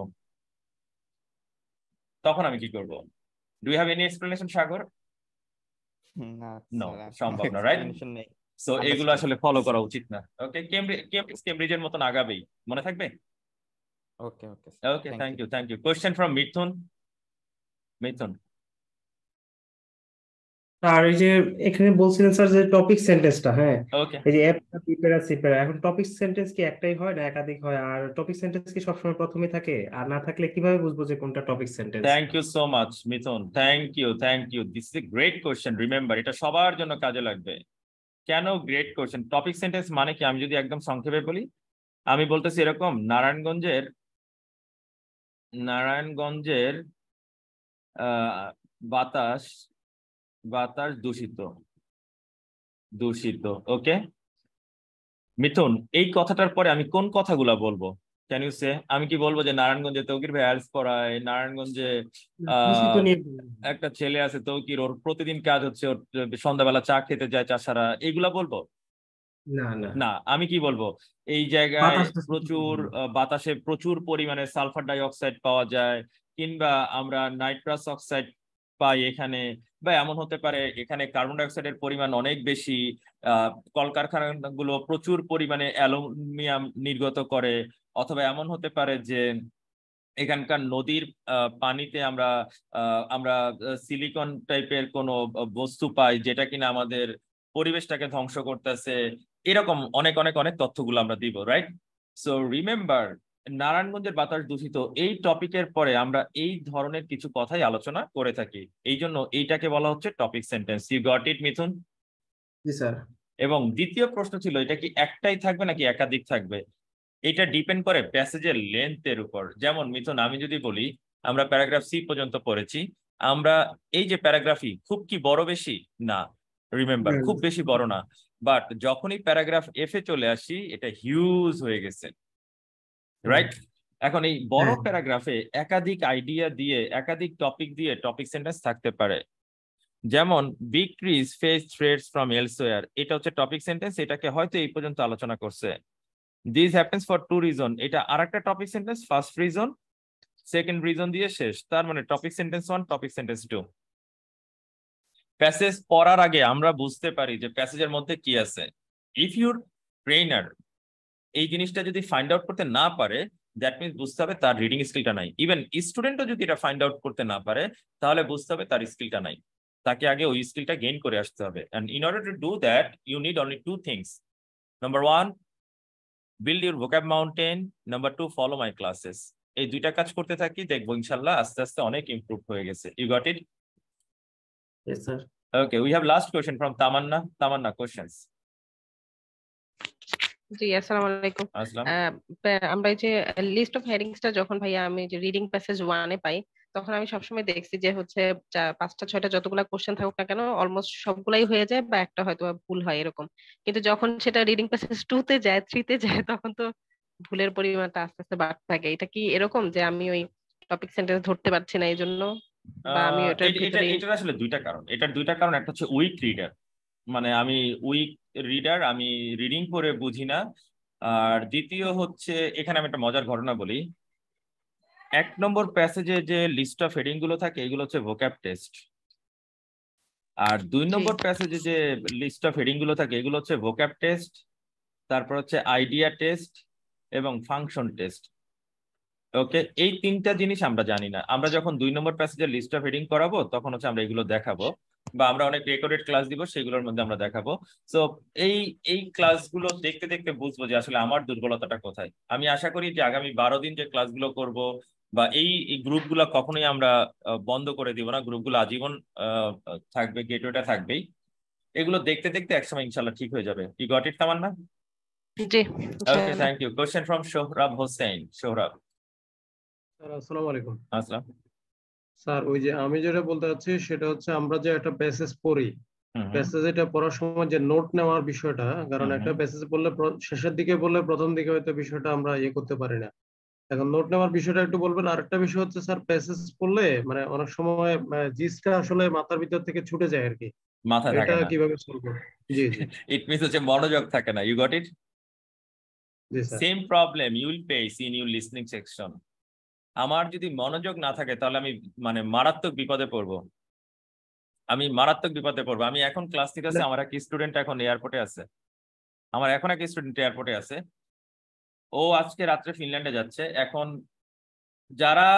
তখন আমি কি করব? Do you have any explanation Sagar? না নো, স্যার, কোনো সম্ভব না, রাইট? এক্সপ্লেনেশন নেই। সো এগুলো আন্ডারস্টুড। আসলে ফলো করা উচিত না। ওকে, কেমব্রিজের মতন আগাবেই, মনে থাকবে। Okay okay sir, okay, thank you. Thank you. Question from Mithun. আর এই যে এখানে বলছিলেন স্যার যে টপিক সেন্টেন্সটা, হ্যাঁ ওকে, এই যে অ্যাপটা প্রিপেয়ার সিপেয়ার, এখন টপিক সেন্টেন্স কি একটাই হয় না একাধিক হয়? আর টপিক সেন্টেন্স কি সবসময় প্রথমে থাকে? আর না থাকলে কিভাবে বুঝবো যে কোনটা topic sentence? Thank you so much Mithun, thank you. This is a great question. Remember, এটা সবার জন্য কাজে লাগবে। কেন গ্রেট কোয়েশ্চেন? টপিক সেন্টেন্স মানে কি, আমি যদি একদম সংক্ষেপে বলি, আমি বলতেছি এরকম, নারায়ণগঞ্জের বাতাস দূষিত। ওকে মিথুন, এই কথাটার পরে আমি কোন কথাগুলা বলবো? ক্যান ইউ সে? আমি কি বলবো যে নারায়ণগঞ্জে তৌকির ভাই আইএলটিএস পড়ায়, নারায়ণগঞ্জে দূষিত নিয়ে একটা ছেলে আছে তৌকির, ওর প্রতিদিন কাজ হচ্ছে ওর সন্ধ্যাবেলা চা খেতে যায় চাষারা, এইগুলা বলবো? না না, না, আমি কি বলবো, এই জায়গায় বাতাস দূষিত প্রচুর বাতাসে প্রচুর পরিমাণে সালফার ডাই অক্সাইড পাওয়া যায়, কিংবা আমরা নাইট্রাস অক্সাইড পাই এখানে, বা এমন হতে পারে এখানে কার্বন ডাই অক্সাইডের পরিমাণ অনেক বেশি, কলকারখানাগুলো প্রচুর পরিমাণে অ্যালুমিনিয়াম নির্গত করে, অথবা এমন হতে পারে যে এখানকার নদীর পানিতে আমরা সিলিকন টাইপের কোনো বস্তু পাই, যেটা কিনা আমাদের পরিবেশটাকে ধ্বংস করতেছে। এরকম অনেক অনেক অনেক তথ্যগুলো আমরা দিব, রাইট? সো রিমেম্বার, নারায়ণগঞ্জের বাতাস দূষিত এই টপিকের পরে আমরা এই ধরনের কিছু কথাই আলোচনা করে থাকি, এই জন্য এইটাকে বলা হচ্ছে topic sentence. You got it Mithun? জি স্যার। এবং দ্বিতীয় প্রশ্ন ছিল, এটা কি একটাই থাকবে নাকি একাধিক থাকবে? এটা ডিপেন্ড করে প্যাসেজের লেন্থের উপর। যেমন মিথুন, আমি যদি বলি আমরা প্যারাগ্রাফ সি পর্যন্ত পড়েছি, আমরা এই যে প্যারাগ্রাফই খুব কি বড় বেশি না, রিমেম্বার খুব বেশি বড় না, বাট যখনই প্যারাগ্রাফ এফ এ চলে আসি এটা হিউজ হয়ে গেছে। রাইট? এখন এই বড় হ্যাঁ। প্যারাগ্রাফে একাধিক আইডিয়া দিয়ে একাধিক টপিক দিয়ে টপিক সেন্টেন্স থাকতে পারে। যেমন big trees face threats from elsewhere, এটা হচ্ছে টপিক সেন্টেন্স, এটাকে হয়তো এই পর্যন্ত আলোচনা করছে। This happens for two reason, এটা আরেকটা topic sentence, first reason second reason দিয়ে শেষ, তার মানে topic sentence 1 topic sentence 2। Passage পড়ার আগে আমরা বুঝতে পারি যে প্যাসেজের মধ্যে কি আছে। ইফ ইউর ট্রেনার এই জিনিসটা যদি ফাইন্ড আউট করতে না পারে, দ্যাট মিনস বুঝতে হবে তার রিডিং স্কিলটা নাই। ইভেন স্টুডেন্টও যদি এটা ফাইন্ড আউট করতে না পারে, তাহলে বুঝতে হবে তার স্কিলটা নাই। তাকে আগে ওই স্কিলটা গেইন করে আসতে হবে। And in order to do that you need only 2 things. Number 1, বিল্ড ইউর vocab mountain. Number 2, follow my classes. এই দুইটা কাজ করতে থাকি, দেখবো ইনশাল্লাহ আস্তে আস্তে অনেক ইমপ্রুভ হয়ে গেছে। You got it? Yes, sir. Okay, we have last question from Tamanna. Tamanna, questions. জি, আসসালামু আলাইকুম। Aslam. আমরা এই যে লিস্ট অফ হেডিংসটা যখন ভাইয়া আমি যে রিডিং প্যাসেজ 1-এ পাই, তখন আমি সবসময় দেখছি যে হচ্ছে 5টা 6টা যতগুলা কোশ্চেন থাকুক না কেন অলমোস্ট সবগুলাই হয়ে যায় বা একটা হয়তো ভুল হয় এরকম। কিন্তু যখন সেটা রিডিং প্যাসেজ 2-তে যায় 3-তে যায় তখন তো ভুলের পরিমাণটা আস্তে আস্তে বাড়তে থাকে। এটা কি এরকম যে আমি ওই টপিক সেন্টেন্স ধরতে পারছি না এই জন্য, বা আমি ওটার ভিতরে এটার আসলে দুইটা কারণ। এটার দুইটা কারণ, একটা হচ্ছে উইক রিডার, মানে আমি উইক রিডার, আমি রিডিং করে বুঝি না। আর দ্বিতীয় হচ্ছে, এখানে আমি একটা মজার ঘটনা বলি। 1 নম্বর প্যাসেজে যে লিস্ট অফ হেডিং গুলো থাকে এগুলো হচ্ছে ভোক্যাব টেস্ট, আর 2 নম্বর প্যাসেজে যে লিস্ট অফ হেডিং গুলো থাকে এগুলো হচ্ছে ভোক্যাব টেস্ট, তারপর হচ্ছে আইডিয়া টেস্ট এবং ফাংশন টেস্ট। ওকে, এই 3টা জিনিস আমরা জানি না। আমরা যখন 2 নম্বর প্যাসেজের লিস্ট অফ হেডিং করাবো তখন হচ্ছে আমরা এগুলো দেখাবো, বা আমরা অনেক রেকর্ডেড ক্লাস দিব, সেগুলোর মধ্যে আমরা দেখাবো। সো এই ক্লাসগুলো দেখতে দেখতে বুঝবো যে আসলে আমার দুর্বলতাটা কোথায়। আমি আশা করি যে আগামী 12 দিন যে ক্লাসগুলো করব, বা এই গ্রুপগুলো কখনোই আমরা বন্ধ করে দিব না, গ্রুপগুলো আজীবন থাকবে, গেটওয়েটা থাকবেই। এগুলো দেখতে দেখতে একসময় ইনশাল্লাহ ঠিক হয়ে যাবে। You got it, Tamanna? জি। Okay, thank you. Question from Sohrab Hossain. Sohrab. Sir আসসালামু আলাইকুম। আসসালাম। স্যার ওই যে আমি যেটা বলতে চাচ্ছি সেটা হচ্ছে আমরা যে একটা প্যাসেজ পড়ি, প্যাসেজ এটা পড়ার সময় যে নোট নেওয়ার বিষয়টা, কারণ একটা প্যাসেজ পড়লে শেষের দিকে বললে প্রথম দিকে হয়তো বিষয়টা আমরা করতে পারি না। এখন নোট নেওয়ার বিষয়টা একটু বলবেন। আরেকটা বিষয় হচ্ছে স্যার, প্যাসেজ পড়লে মানে অনেক সময় জিসটা আসলে মাথার ভিতর থেকে ছুটে যায় আর কি, মাথায় থাকে এটা না। কিভাবে সলভ করব? জি জি ইট মিনস হচ্ছে মনোযোগ থাকে না। You got it? জি sir. Same problem you will face in your listening section. আমার যদি মনোযোগ না থাকে তাহলে আমি মানে মারাত্মক বিপদে পড়বো। আমি এখন ক্লাস নিতেছি, আমার এক স্টুডেন্ট এখন এয়ারপোর্টে আছে। ও আজকে রাত্রে ফিনল্যান্ডে যাচ্ছে। এখন যারা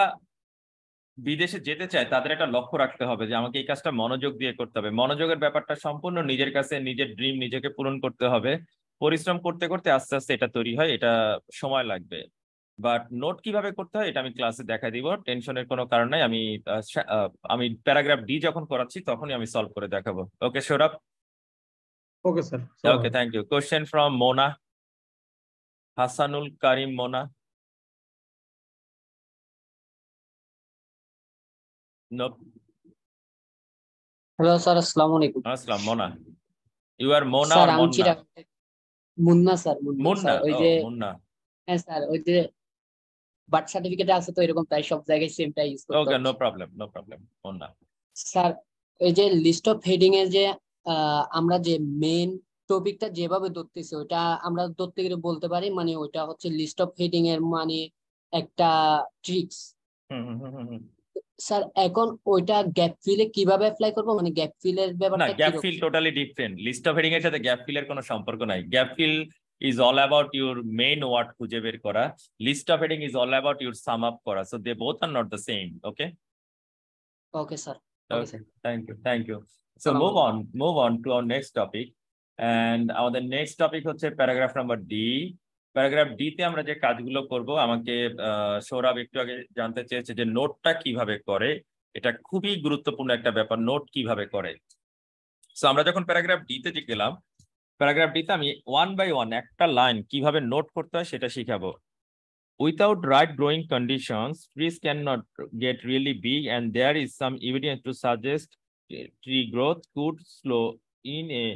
বিদেশে যেতে চায় তাদের একটা লক্ষ্য রাখতে হবে যে আমাকে এই কাজটা মনোযোগ দিয়ে করতে হবে। মনোযোগের ব্যাপারটা সম্পূর্ণ নিজের কাছে, নিজের ড্রিম নিজেকে পূরণ করতে হবে। পরিশ্রম করতে করতে আস্তে আস্তে এটা তৈরি হয়, এটা সময় লাগবে। বাট নোট কিভাবে করতে হয় এটা আমি ক্লাসে দেখা দিব, টেনশনের কোনো কারণ নাই। আমি প্যারাগ্রাফ ডি যখন করাচ্ছি তখনই আমি সলভ করে দেখাবো। Okay Sourav? Okay sir. Okay, thank you. Question from Mona, Hasanul Karim Mona. No. Hello sir, আসসালামু আলাইকুম। আসসালাম। Mona, you are Mona sir or আমি মন্না? মুন্না স্যার, মুন্না। স্যার ওই যে মুন্না। হ্যাঁ স্যার, ওই যে বার্থ সার্টিফিকেটে আছে তো এরকম, তাই সব জায়গায় সেমটা ইউজ করতে ওকে, হবে। No problem Munna. স্যার ওই যে লিস্ট অফ হেডিং এ যে আমরা যে মেইন টপিকটা যেভাবে ধরতেছি ওটা আমরা ধরতে গেলে বলতে পারি মানে ওইটা হচ্ছে লিস্ট অফ হেডিং এর মানে একটা ট্রিক্স। স্যার এখন ওইটা গ্যাপ ফিলে কিভাবে অ্যাপ্লাই করব, মানে গ্যাপ ফিলের না, ব্যাপারটা গ্যাপ কি? Fill totally different. List of heading এর সাথে গ্যাপ ফিলের কোনো সম্পর্ক নাই। Gap fill is all about your main word খুঁজে বের করা। List of heading is all about your sum up করা। So they both are not the same. Okay? Okay sir. Okay, thank you. So move on to our next topic. And আমাদের next topic হচ্ছে paragraph number D. Paragraph D তে আমরা যে কাজগুলো করব, আমাকে সৌরভ একটু আগে জানতে চেয়েছে যে নোটটা কিভাবে করে। এটা খুবই গুরুত্বপূর্ণ একটা ব্যাপার, নোট কিভাবে করে। সো আমরা যখন প্যারাগ্রাফ D তে গেলাম, প্যারাগ্রাফ D তে আমি 1 by 1 একটা লাইন কিভাবে নোট করতে হয় সেটা শিখাবো। Without right growing conditions, trees cannot get really big, and there is some evidence to suggest tree growth could slow in a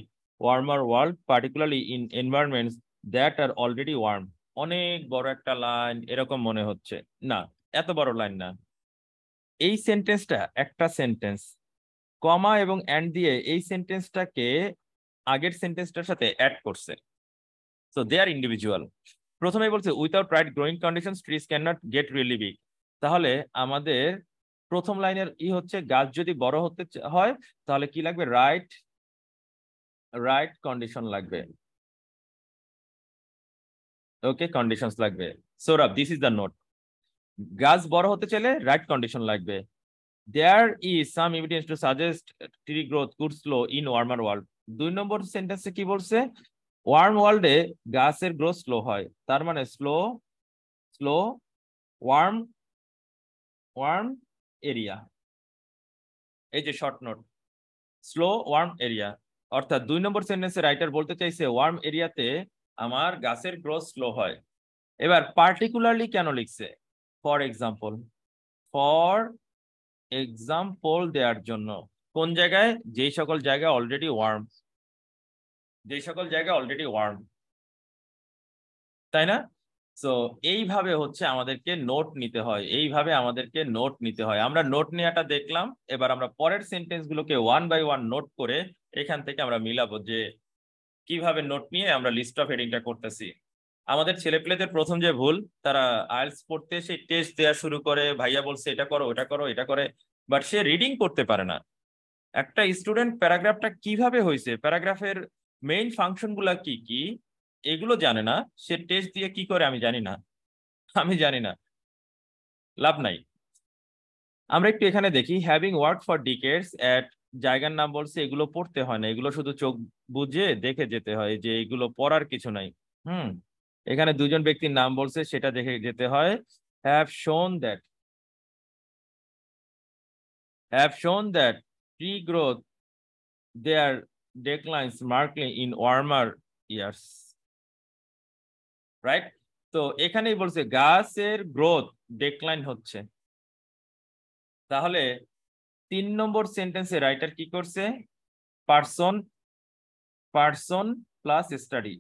warmer world, particularly in environments that are already warm. অনেক বড় একটা লাইন এরকম মনে হচ্ছে, না এত বড় লাইন না। এই সেন্টেন্সটা একটা সেন্টেন্স, কমা এবং এন্ড দিয়ে এই সেন্টেন্সটাকে আগের সেন্টেন্সটার সাথে অ্যাড করছে, সো দে আর ইন্ডিভিজুয়াল। প্রথমে বলছে without right growing conditions trees can not get really big. তাহলে আমাদের প্রথম লাইনের হচ্ছে গাছ যদি বড় হতে হয় তাহলে কি লাগবে, রাইট কন্ডিশন লাগবে। ওকে, কন্ডিশনস লাগবে। Sourav, this is the note. গাছ বড় হতে চাইলে রাইট কন্ডিশন লাগবে। There is some evidence to suggest tree growth could slow in warmer world. 2 নম্বর সেন্টেন্সে কি বলছে, ওয়ার্ম ওয়ার্ল্ডে গাছের গ্রোথ স্লো হয়, তার মানে স্লো ওয়ার্ম এরিয়া। এই যে short note, slow warm area, অর্থাৎ 2 নম্বর সেন্টেন্সে রাইটার বলতে চাইছে ওয়ার্ম এরিয়াতে আমার গাছের গ্রোথ স্লো হয়। এবার পার্টিকুলারলি কেন লিখছে, ফর এক্সাম্পল দেওয়ার জন্য। কোন জায়গায়, যেই সকল জায়গা অলরেডি ওয়ার্ম, তাই না? সো এইভাবে হচ্ছে আমাদেরকে নোট নিতে হয়, আমরা নোট নেওয়াটা দেখলাম। এবার আমরা পরের সেন্টেন্স গুলোকে 1 বাই 1 নোট করে এখান থেকে আমরা মিলাবো যে কিভাবে নোট নিয়ে আমরা লিস্ট অফ হেডিংটা করতেছি। আমাদের ছেলেপেলেদের প্রথম যে ভুল, তারা আইএলটিএস পড়তে সেই টেস্ট দেওয়া শুরু করে, ভাইয়া বলছে এটা করো ওটা করো এটা করে, বাট সে রিডিং করতে পারে না। একটা স্টুডেন্ট প্যারাগ্রাফটা কিভাবে হয়েছে, প্যারাগ্রাফের মেইন ফাংশন গুলা কি কি এগুলো জানে না, সে টেস্ট দিয়ে কি করে আমি জানি না, লাভ নাই। আমরা একটু এখানে দেখি, হ্যাভিং ওয়ার্ক ফর ডিকেডস এট, জায়গার নাম বলছে, এগুলো পড়তে হয় না, এগুলো শুধু চোখ বুঝে দেখে যেতে হয়, যে এগুলো পড়ার কিছু নাই। এখানে 2 জন ব্যক্তির নাম বলছে, সেটা দেখে যেতে হয়। Have shown that tree growth there declines markedly in warmer years, right? তো এখানেই বলছে গাছের গ্রোথ ডেক্লাইন হচ্ছে। তাহলে 3 নম্বর সেন্টেন্সে রাইটার কি করছে, পারসন প্লাস স্টাডি,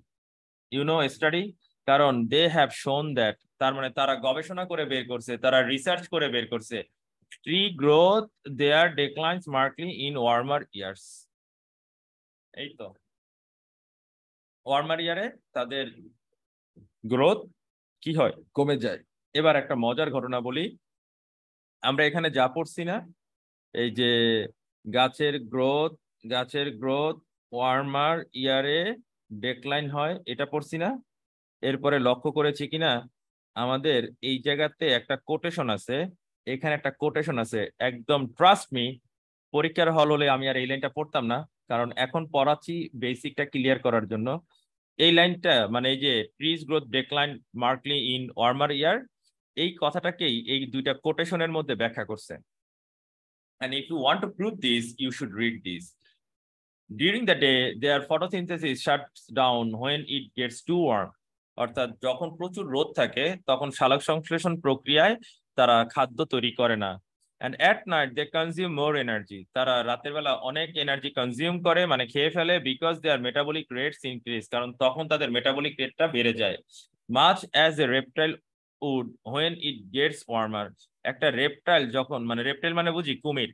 স্টাডি, কারণ দে হ্যাভ শোন দ্যাট, তার মানে তারা গবেষণা করে বের করছে, তারা রিসার্চ করে বের করছে, tree growth their declines markedly in warmer years. এই তো ওয়ার্মার ইয়ারে তাদের গ্রোথ কি হয়, কমে যায়। এবার একটা মজার ঘটনা বলি, আমরা এখানে যা পড়ছি না, এই যে গাছের গ্রোথ ওয়ার্মার ইয়ারে ডেক্লাইন হয়, এটা পড়ছি না। এরপরে লক্ষ্য করেছি কিনা, আমাদের এই জায়গাতে একটা কোটেশন আছে, এখানে একটা কোটেশন আছে, একদম ট্রাস্ট মি, পরীক্ষার হল হলে আমি আর এই লাইনটা পড়তাম না, কারণ এখন পড়াচ্ছি বেসিকটা ক্লিয়ার করার জন্য। এই লাইনটা মানে এই যে trees growth decline markedly in warmer year, এই কথাটাকেই এই 2টা কোটেশনের মধ্যে ব্যাখ্যা করছে। And if you want to prove this, you should read this. During the day, their photosynthesis shuts down when it gets too warm. অর্থাৎ যখন প্রচুর রোদ থাকে তখন সালোক সংশ্লেষণ প্রক্রিয়ায় তারা খাদ্য তৈরি করে না। And at night they consume more energy. তারা রাতের বেলা অনেক এনার্জি কনজিউম করে, মানে খেয়ে ফেলে, because their metabolic rates increase, কারণ তখন তাদের মেটাবলিক রেটটা বেড়ে যায়। Much as a reptile would when it gets warmer. একটা রেপটাইল যখন, মানে রেপটাইল মানে বুঝি কুমির,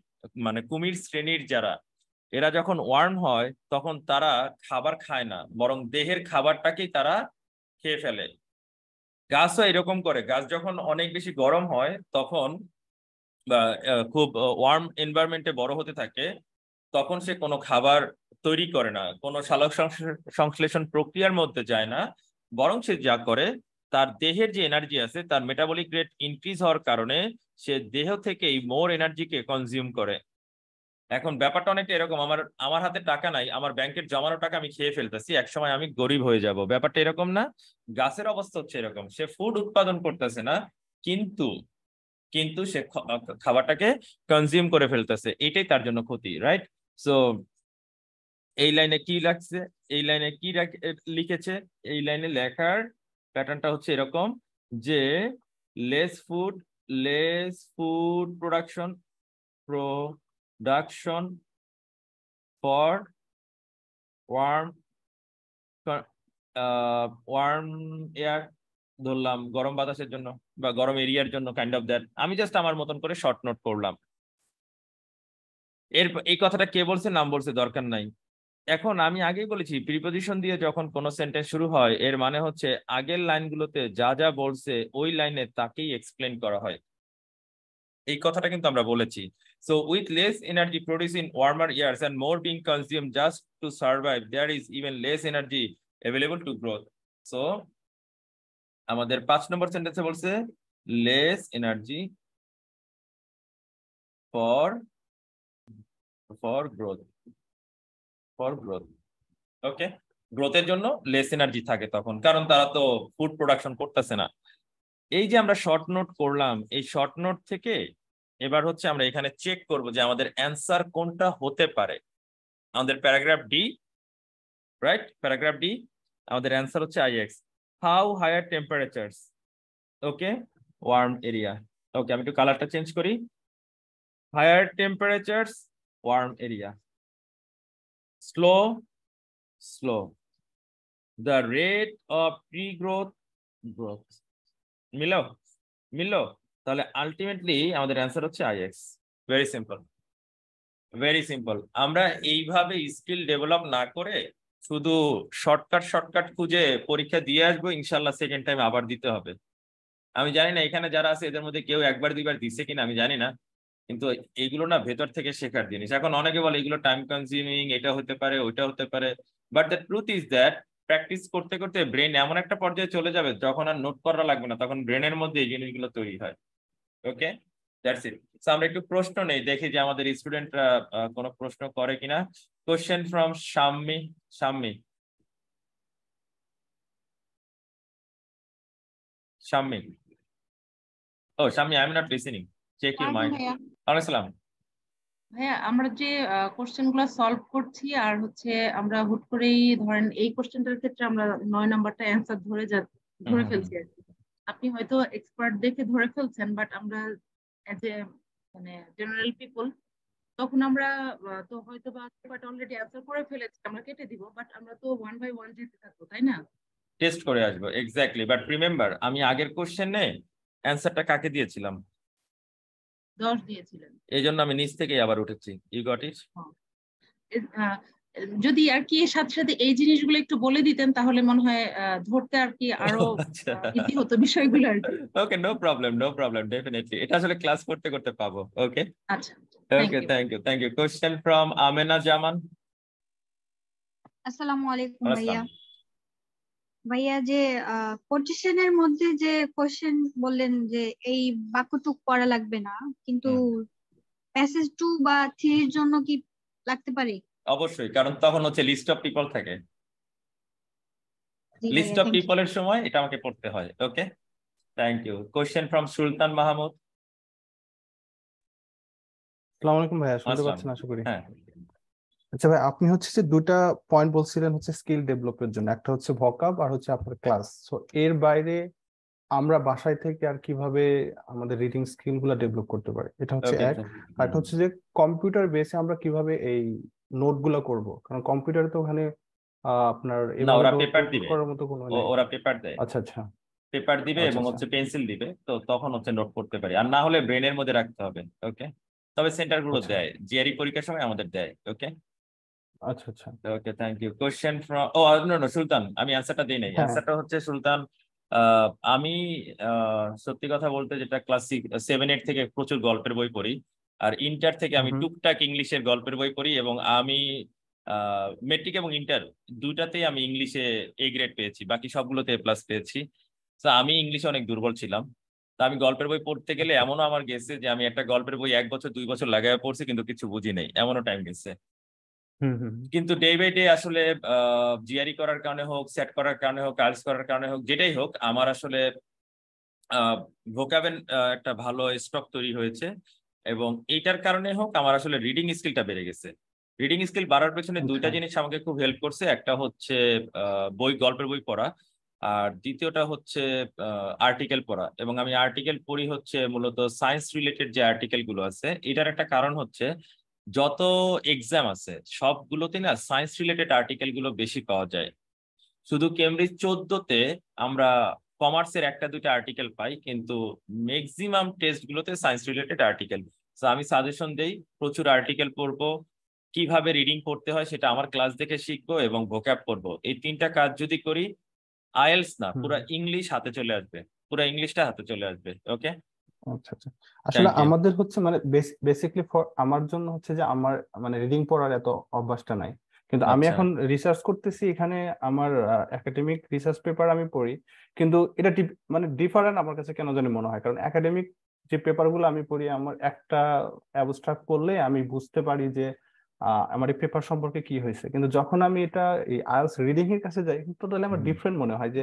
মানে কুমির শ্রেণীর যারা, এরা যখন ওয়ার্ম হয় তখন তারা খাবার খায় না, বরং দেহের খাবারটাকেই তারা খেয়ে ফেলে। গাছও এরকম করে, গাছ যখন অনেক বেশি গরম হয় তখন বা খুব ওয়ার্ম এনভায়রনমেন্টে বড় হতে থাকে, তখন সে কোনো খাবার তৈরি করে না, কোনো সালোক সংশ্লেষণ প্রক্রিয়ার মধ্যে যায় না, বরং সে যা করে, তার দেহের যে এনার্জি আছে, তার মেটাবলিক রেট ইনক্রিজ হওয়ার কারণে সে দেহ থেকেই মোর এনার্জিকে কনজিউম করে। এখন ব্যাপারটা অনেকটা এরকম, আমার হাতে টাকা নাই, আমার ব্যাংকের জমানো টাকা আমি খেয়ে ফেলতেছি, একসময় আমি গরিব হয়ে যাব, ব্যাপারটা এরকম না? গাছের অবস্থা হচ্ছে এরকম, সে ফুড উৎপাদন করতেছে না, কিন্তু সে খাবারটাকে কনজিউম করে ফেলতেছে, এটাই তার জন্য ক্ষতি, রাইট? সো এই লাইনে কি লাগছে, এই লাইনে কি লিখেছে, এই লাইনে লেখার প্যাটার্নটা হচ্ছে এরকম যে less food production for warm air ধরলাম গরম বাতাসের জন্য বা গরম এরিয়ার জন্য, কাইন্ড অফ দ্যাট। আমি জাস্ট আমার মতন করে শর্ট নোট করলাম। এই কথাটা কে বলছে, নাম বলছে, দরকার নাই। এখন আমি আগেই বলেছি, প্রিপজিশন দিয়ে যখন কোনো সেন্টেন্স শুরু হয় এর মানে হচ্ছে আগের লাইনগুলোতে যা যা বলছে ওই লাইনে তাকেই এক্সপ্লেন করা হয়। এই কথাটা কিন্তু আমরা বলেছি। So with less energy produce in warmer years and more being consume just to survive, there is even less energy available to growth. So আমাদের 5 নম্বর সেন্টেন্সে বলছে less energy for growth, okay. গ্রোথের জন্য লেস এনার্জি থাকে তখন, কারণ তারা তো ফুড প্রোডাকশন করতেছে না। এই যে আমরা শর্ট নোট করলাম, এই শর্ট নোট থেকে এবার হচ্ছে আমরা এখানে চেক করব যে আমাদের অ্যান্সার কোনটা হতে পারে। আমাদের paragraph D, right, paragraph D, আমাদের অ্যান্সার হচ্ছে IX, how higher temperatures, okay, warm area. Okay, আমি একটু কালারটা চেঞ্জ করি, higher temperatures, warm area, slow, the rate of tree growth, মিললো। তাহলে আলটিমেটলি আমাদের অ্যান্সার হচ্ছে আইএক্স। Very simple. আমরা এইভাবে স্কিল ডেভেলপ না করে শুধু শর্টকাট খুঁজে পরীক্ষা দিয়ে আসবো, ইনশাল্লাহ সেকেন্ড টাইম আবার দিতে হবে। আমি জানি না এখানে যারা আছে এদের মধ্যে কেউ একবার দুইবার দিছে কিনা আমি জানি না, কিন্তু এইগুলো না ভেতর থেকে শেখার জিনিস। এখন অনেকে বলে এগুলো টাইম কনজিউমিং, এটা হতে পারে ওইটা হতে পারে, but the truth is that practice করতে করতে ব্রেন এমন একটা পর্যায়ে চলে যাবে যখন আর নোট করা লাগবে না, তখন ব্রেনের মধ্যে এই জিনিসগুলো তৈরি হয়। ওকে, দ্যাটস ইট। সো আমরা একটু প্রশ্ন নেই, দেখি যে আমাদের স্টুডেন্টরা কোনো প্রশ্ন করে কিনা। Question from Shammi. ও Shammi, I am not listening, check your mind. ওয়ালাইকুম আসসালাম। ভাইয়া, আমরা যে কোশ্চেন গুলা সলভ করছি আর হচ্ছে আমরা হুট করেই ধরেন এই কোশ্চেনটার ক্ষেত্রে আমরা 9 নাম্বারটা অ্যান্সার ধরে ফেলছি আর কি। আপনি হয়তো এক্সপার্ট দেখে ধরে ফেলছেন, বাট আমরা এজ এ মানে জেনারেল পিপল তখন আমরা তো হয়তো বা অলরেডি অ্যান্সার করে ফেলেছি, আমরা কেটে দিব, বাট আমরা তো 1 বাই 1 যেতে থাকবো, তাই না? টেস্ট করে আসবো, এক্স্যাক্টলি। বাট রিমেম্বার, আমি আগের কোশ্চেনে অ্যান্সারটা কাকে দিয়েছিলাম? 10 দিয়েছিলেন। এই জন্য আমি নিচ থেকেই আবার উঠেছি। You got it? যদি আর কি সাথে সাথে এই জিনিসগুলো একটু বলে দিতেন তাহলে মনে হয় ধরতে আর কি আরো ইজি হতো বিষয়গুলো আর কি। Okay, no problem, definitely. এটা আসলে ক্লাস করতে করতে পাবো। ওকে, আচ্ছা, okay, thank you. Question from Amena Zaman. আসসালামু আলাইকুম ভাইয়া। ভাইয়া, যে কোটেশনের মধ্যে যে কোশ্চেন বললেন যে এই বাক্যটুক পড়া লাগবে না, কিন্তু প্যাসেজ 2 বা 3 এর জন্য কি লাগতে পারে? অবশ্যই, কারণ তখন হচ্ছে লিস্ট অফ পিপল থাকে। লিস্ট অফ পিপলের সময় এটা আমাকে পড়তে হয়। ওকে, থ্যাংক ইউ। কোশ্চেন ফ্রম সুলতান মাহমুদ। আসসালামু আলাইকুম ভাইয়া, শুনতে পাচ্ছেন আশা করি? হ্যাঁ। আচ্ছা ভাই, আপনি হচ্ছে যে দুটা পয়েন্ট বলছিলেন হচ্ছে স্কিল ডেভেলপের জন্য, একটা হচ্ছে ভোকাব আর হচ্ছে আপনার ক্লাস। সো এর বাইরে আমরা বাসায় থেকে আর কিভাবে আমাদের রিডিং স্কিল গুলা ডেভেলপ করতে পারি, এটা হচ্ছে এক। আর একটা হচ্ছে যে কম্পিউটার বেসে আমরা কিভাবে এই নোট গুলা করবো, কারণ কম্পিউটারে তো ওখানে আপনার ওরা পেপার দিবে, করার মতো কোনো ওরা পেপার দেয়। আচ্ছা, পেপার দিবে এবং হচ্ছে পেন্সিল দিবে, তো তখন হচ্ছে নোট করতে পারি। আর না হলে ব্রেনের মধ্যে রাখতে হবে। ওকে, তবে সেন্টার গুলো দেয়, জিআরই পরীক্ষার সময় আমাদের দেয়। ওকে, আচ্ছা, okay, thank you. Question from no Sultan, আমি অ্যান্সারটা দিই নাই। অ্যান্সারটা হচ্ছে সুলতান, আমি সত্যি কথা বলতে যেটা ক্লাস 7-8 থেকে প্রচুর গল্পের বই পড়ি, আর ইন্টার থেকে আমি টুকটাক ইংলিশের গল্পের বই পড়ি, এবং আমি মেট্রিক এবং ইন্টার দুইটাতেই আমি ইংলিশে এ গ্রেড পেয়েছি, বাকি সবগুলোতে এ প্লাস পেয়েছি। তো আমি ইংলিশে অনেক দুর্বল ছিলাম। তো আমি গল্পের বই পড়তে গেলে এমনও আমার গেছে যে আমি একটা গল্পের বই 1 বছর 2 বছর লাগায় পড়ছি, কিন্তু কিছু বুঝি নাই, এমনও টাইম গেছে। কিন্তু ডে বাই ডে আসলে জিআরই করার কারণে হোক, সেট করার কারণে হোক, আইএলটিএস করার কারণে হোক, যেটাই হোক, আমার আসলে ভোকাবেল একটা ভালো স্টক তৈরি হয়েছে, এবং এইটার কারণে হোক আমার আসলে রিডিং স্কিলটা বেড়ে গেছে। রিডিং স্কিল বাড়ার পেছনে দুইটা জিনিস আমাকে খুব হেল্প করছে। একটা হচ্ছে গল্পের বই পড়া, আর দ্বিতীয়টা হচ্ছে আর্টিকেল পড়া। এবং আমি আর্টিকেল পড়ি হচ্ছে মূলত সায়েন্স রিলেটেড যে আর্টিকেল গুলো আছে। এটার একটা কারণ হচ্ছে যত এক্সাম আছে সবগুলোতে না সায়েন্স রিলেটেড আর্টিকেল গুলো বেশি পাওয়া যায়। শুধু কেমব্রিজ 14-তে আমরা কমার্সের একটা দুইটা আর্টিকেল পাই, কিন্তু ম্যাক্সিমাম টেস্ট গুলোতে সায়েন্স রিলেটেড আর্টিকেল। তো আমি সাজেশন দেই প্রচুর আর্টিকেল পড়বো, কিভাবে রিডিং পড়তে হয় সেটা আমার ক্লাস দেখে শিখবো, এবং ভোক্যাব পড়বো। এই তিনটা কাজ যদি করি, আইএলস না পুরো ইংলিশ হাতে চলে আসবে, পুরো ইংলিশটা হাতে চলে আসবে। ওকে, আচ্ছা আচ্ছা। আসলে থ্যাংক ইউ। আমাদের হচ্ছে মানে বেসিকলি আমার জন্য হচ্ছে যে আমার মানে রিডিং পড়ার এত অভ্যাসটা নাই, কিন্তু আমি আচ্ছা, এখন রিসার্চ করতেছি। এখানে আমার একাডেমিক রিসার্চ পেপার আমি পড়ি, কিন্তু এটা মানে ডিফারেন্ট আমার কাছে কেন জানি মনে হয়। কারণ একাডেমিক যে পেপার গুলো আমি পড়ি, আমার একটা অ্যাবস্ট্রাক্ট পড়লে আমি বুঝতে পারি যে আমার এই পেপার সম্পর্কে কি হয়েছে, কিন্তু যখন আমি এটা এই আইএলটিএস রিডিং এর কাছে যাই, টোটালি আমার ডিফারেন্ট মনে হয়। যে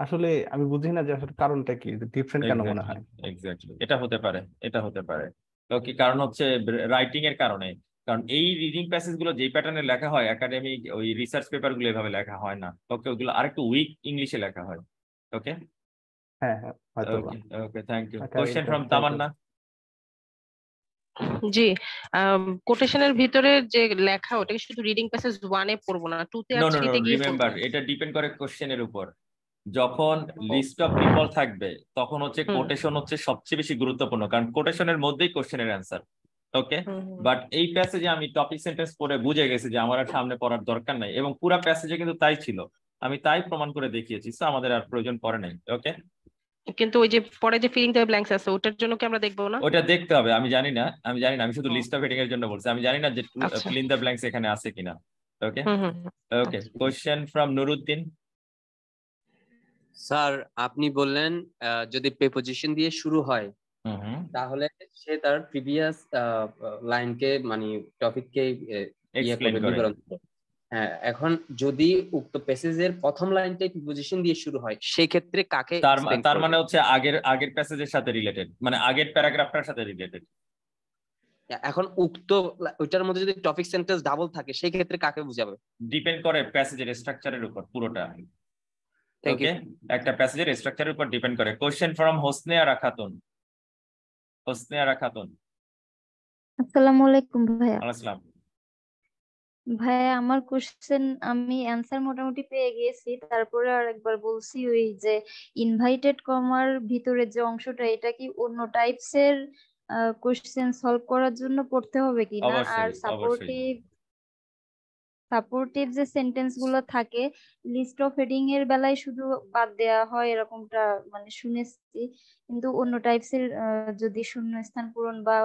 আসলে আমি বুঝি না যে আসলে কারণটা কি, ডিফারেন্ট কেন মনে হয়। এক্স্যাক্টলি এটা হতে পারে, এটা হতে পারে। ওকে, কারণ হচ্ছে রাইটিং এর কারণে। কারণ এই রিডিং প্যাসেজ গুলো যেই প্যাটার্নে লেখা হয়, একাডেমিক ওই রিসার্চ পেপার গুলো এভাবে লেখা হয় না। ওকে, ওগুলো আরেকটু উইক ইংলিশে লেখা হয়। ওকে, হ্যাঁ হ্যাঁ, হয়তো okay, okay, thank you. Okay, question from thank you. Tamanna. জি, কোটেশনের ভিতরে যে লেখা ওটাকে শুধু রিডিং প্যাসেজ 1 এ পড়বো না, 2 তে আর নো নো 3 নো, তে গিয়ে রিমেম্বার পড়বো। এটা ডিপেন্ড করে কোশ্চেনের উপর। যখন লিস্ট অফ পিপল থাকবে তখন হচ্ছে কোটেশন হচ্ছে সবচেয়ে বেশি গুরুত্বপূর্ণ, কারণ কোটেশনের মধ্যেই কোশ্চেনের অ্যান্সার। ওকে, বাট এই প্যাসেজে আমি টপিক সেন্টেন্স পড়ে বুঝে গেছি যে আমার আর সামনে পড়ার দরকার নাই, এবং পুরো প্যাসেজে কিন্তু তাই ছিল, আমি তাই প্রমাণ করে দেখিয়েছি। তো আমাদের আর প্রয়োজন পড়ে নাই। ওকে, কিন্তু ওই যে পরে যে ফিলিং দ্য ব্ল্যাঙ্কস আছে ওটার জন্য কি আমরা দেখবো না? ওটা দেখতে হবে, আমি জানি না, আমি শুধু লিস্ট অফ হেডিং এর জন্য বলছি, আমি জানি না যে ফিল ইন দ্য ব্ল্যাঙ্কস এখানে আছে কিনা। ওকে, ওকে, কোশ্চেন ফ্রম নুরুদ্দিন। স্যার, আপনি বললেন যদি প্রিপোজিশন দিয়ে শুরু হয় তাহলে সে তার প্রিভিয়াস লাইনকে মানে টপিককে এক্সপ্লেইন করে। বিবরণ করে। হ্যাঁ, এখন যদি উক্ত প্যাসেজের প্রথম লাইনটাই প্রিপোজিশন দিয়ে শুরু হয়, সেই ক্ষেত্রে কাকে তার মানে হচ্ছে আগের প্যাসেজের সাথে রিলেটেড, মানে আগের প্যারাগ্রাফটার সাথে রিলেটেড। এখন উক্ত ওইটার মধ্যে যদি টপিক সেন্টেন্স ডাবল থাকে সেই ক্ষেত্রে কাকে বোঝাবে? ডিপেন্ড করে প্যাসেজের স্ট্রাকচারের উপর পুরোটা। Thank you. একটা প্যাসেজের স্ট্রাকচারের উপর ডিপেন্ড করে। Question from Hosneara Khatun. হোসনেয়ারা খাতুন। আসসালামু আলাইকুম ভাইয়া। আসসালাম। ভাইয়া আমার কোশ্চেন আমি অ্যান্সার মোটামুটি পেয়ে গিয়েছি, তারপরে আর একবার বলছি ওই যে ইনভাইটেড কমার ভিতরে যে অংশটা, এটা কি অন্য টাইপস এর কোশ্চেন সলভ করার জন্য পড়তে হবে কিনা? আর অবশ্যই, সাপোর্টিভ যে সেন্টেন্স গুলো থাকে লিস্ট অফ হেডিং এর বেলায় শুধু বাদ দেয়া হয় এরকমটা মানে শুনেছি, কিন্তু অন্য টাইপস এর যদি শূন্যস্থান পূরণ বা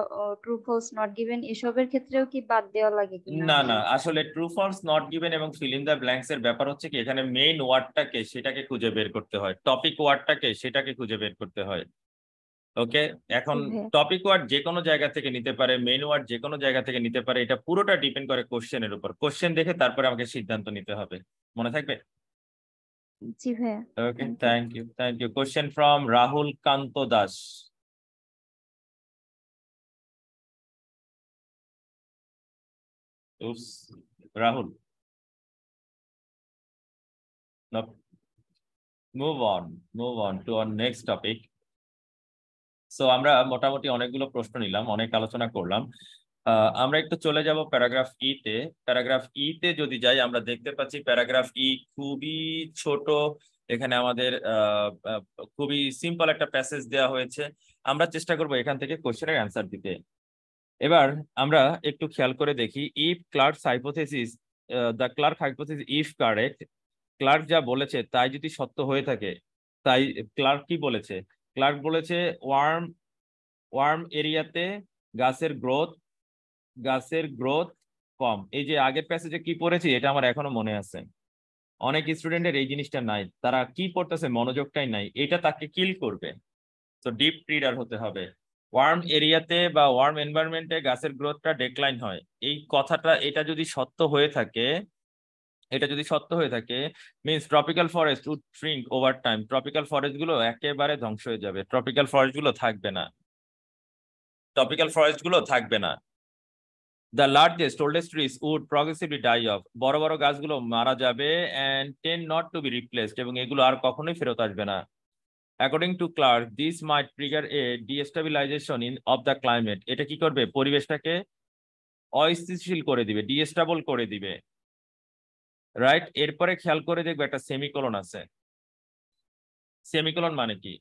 ট্রু ফলস নট গিভেন এসবের ক্ষেত্রেও কি বাদ দেওয়া লাগে কিনা? না না, আসলে ট্রু ফলস নট গিভেন এবং ফিল ইন দ্য ব্ল্যাঙ্কস এর ব্যাপার হচ্ছে কি, এখানে মেইন ওয়ার্ডটাকে সেটাকে খুঁজে বের করতে হয়, টপিক ওয়ার্ডটাকে সেটাকে খুঁজে বের করতে হয়। ওকে, এখন টপিক ওয়ার্ড যে কোনো জায়গা থেকে নিতে পারে, মেইন ওয়ার্ড যে কোনো জায়গা থেকে নিতে পারে, এটা পুরোটা ডিপেন্ড করে কোশ্চেনের উপর। কোশ্চেন দেখে তারপরে আমাকে সিদ্ধান্ত নিতে হবে, মনে থাকবে? জি ভাইয়া। Okay, thank you. Question from Rahul Kanta Das. Rahul, move on to our next topic. So আমরা মোটামুটি অনেকগুলো প্রশ্ন নিলাম, অনেক আলোচনা করলাম। আমরা একটু চলে যাব প্যারাগ্রাফ ই তে। প্যারাগ্রাফ ই তে যদি যাই, আমরা দেখতে পাচ্ছি প্যারাগ্রাফ ই খুবই ছোট। এখানে আমাদের খুবই সিম্পল একটা প্যাসেজ দেওয়া হয়েছে। আমরা চেষ্টা করব এখান থেকে কোশ্চেনের অ্যান্সার দিতে। এবার আমরা একটু খেয়াল করে দেখি, if Clark's hypothesis the Clark hypothesis if correct, Clark যা বলেছে তাই যদি সত্য হয়ে থাকে, তাই ক্লার্ক কি বলেছে? ক্লার্ক বলেছে ওয়ার্ম এরিয়াতে গাছের গ্রোথ কম। এই যে আগের প্যাসেজে কি পড়েছি এটা আমার এখনো মনে আছে। অনেক স্টুডেন্টের এই জিনিসটা নাই, তারা কি পড়তেছে মনোযোগটাই নাই, এটা তাকে কিল করবে। তো ডিপ রিডার হতে হবে। ওয়ার্ম এরিয়াতে বা ওয়ার্ম এনভায়রনমেন্টে গাছের গ্রোথটা ডেক্লাইন হয়, এই কথাটা এটা যদি সত্য হয়ে থাকে, means tropical forest would shrink over time, tropical forest গুলো একেবারে ধ্বংস হয়ে যাবে, ট্রপিক্যাল ফরেস্ট গুলো থাকবে না। The largest oldest trees would progressively die off, বড় বড় গাছগুলো মারা যাবে and tend not to be replaced, এবং এগুলো আর কখনোই ফেরত আসবে না। According to Clark, this might trigger a destabilization of the climate, এটা কি করবে? পরিবেশটাকে অস্থিতিশীল করে দিবে, ডিস্টেবল করে দিবে, রাইট? এরপরে খেয়াল করে দেখবে একটা সেমিকোলন আছে, সেমিকোলন মানে কি?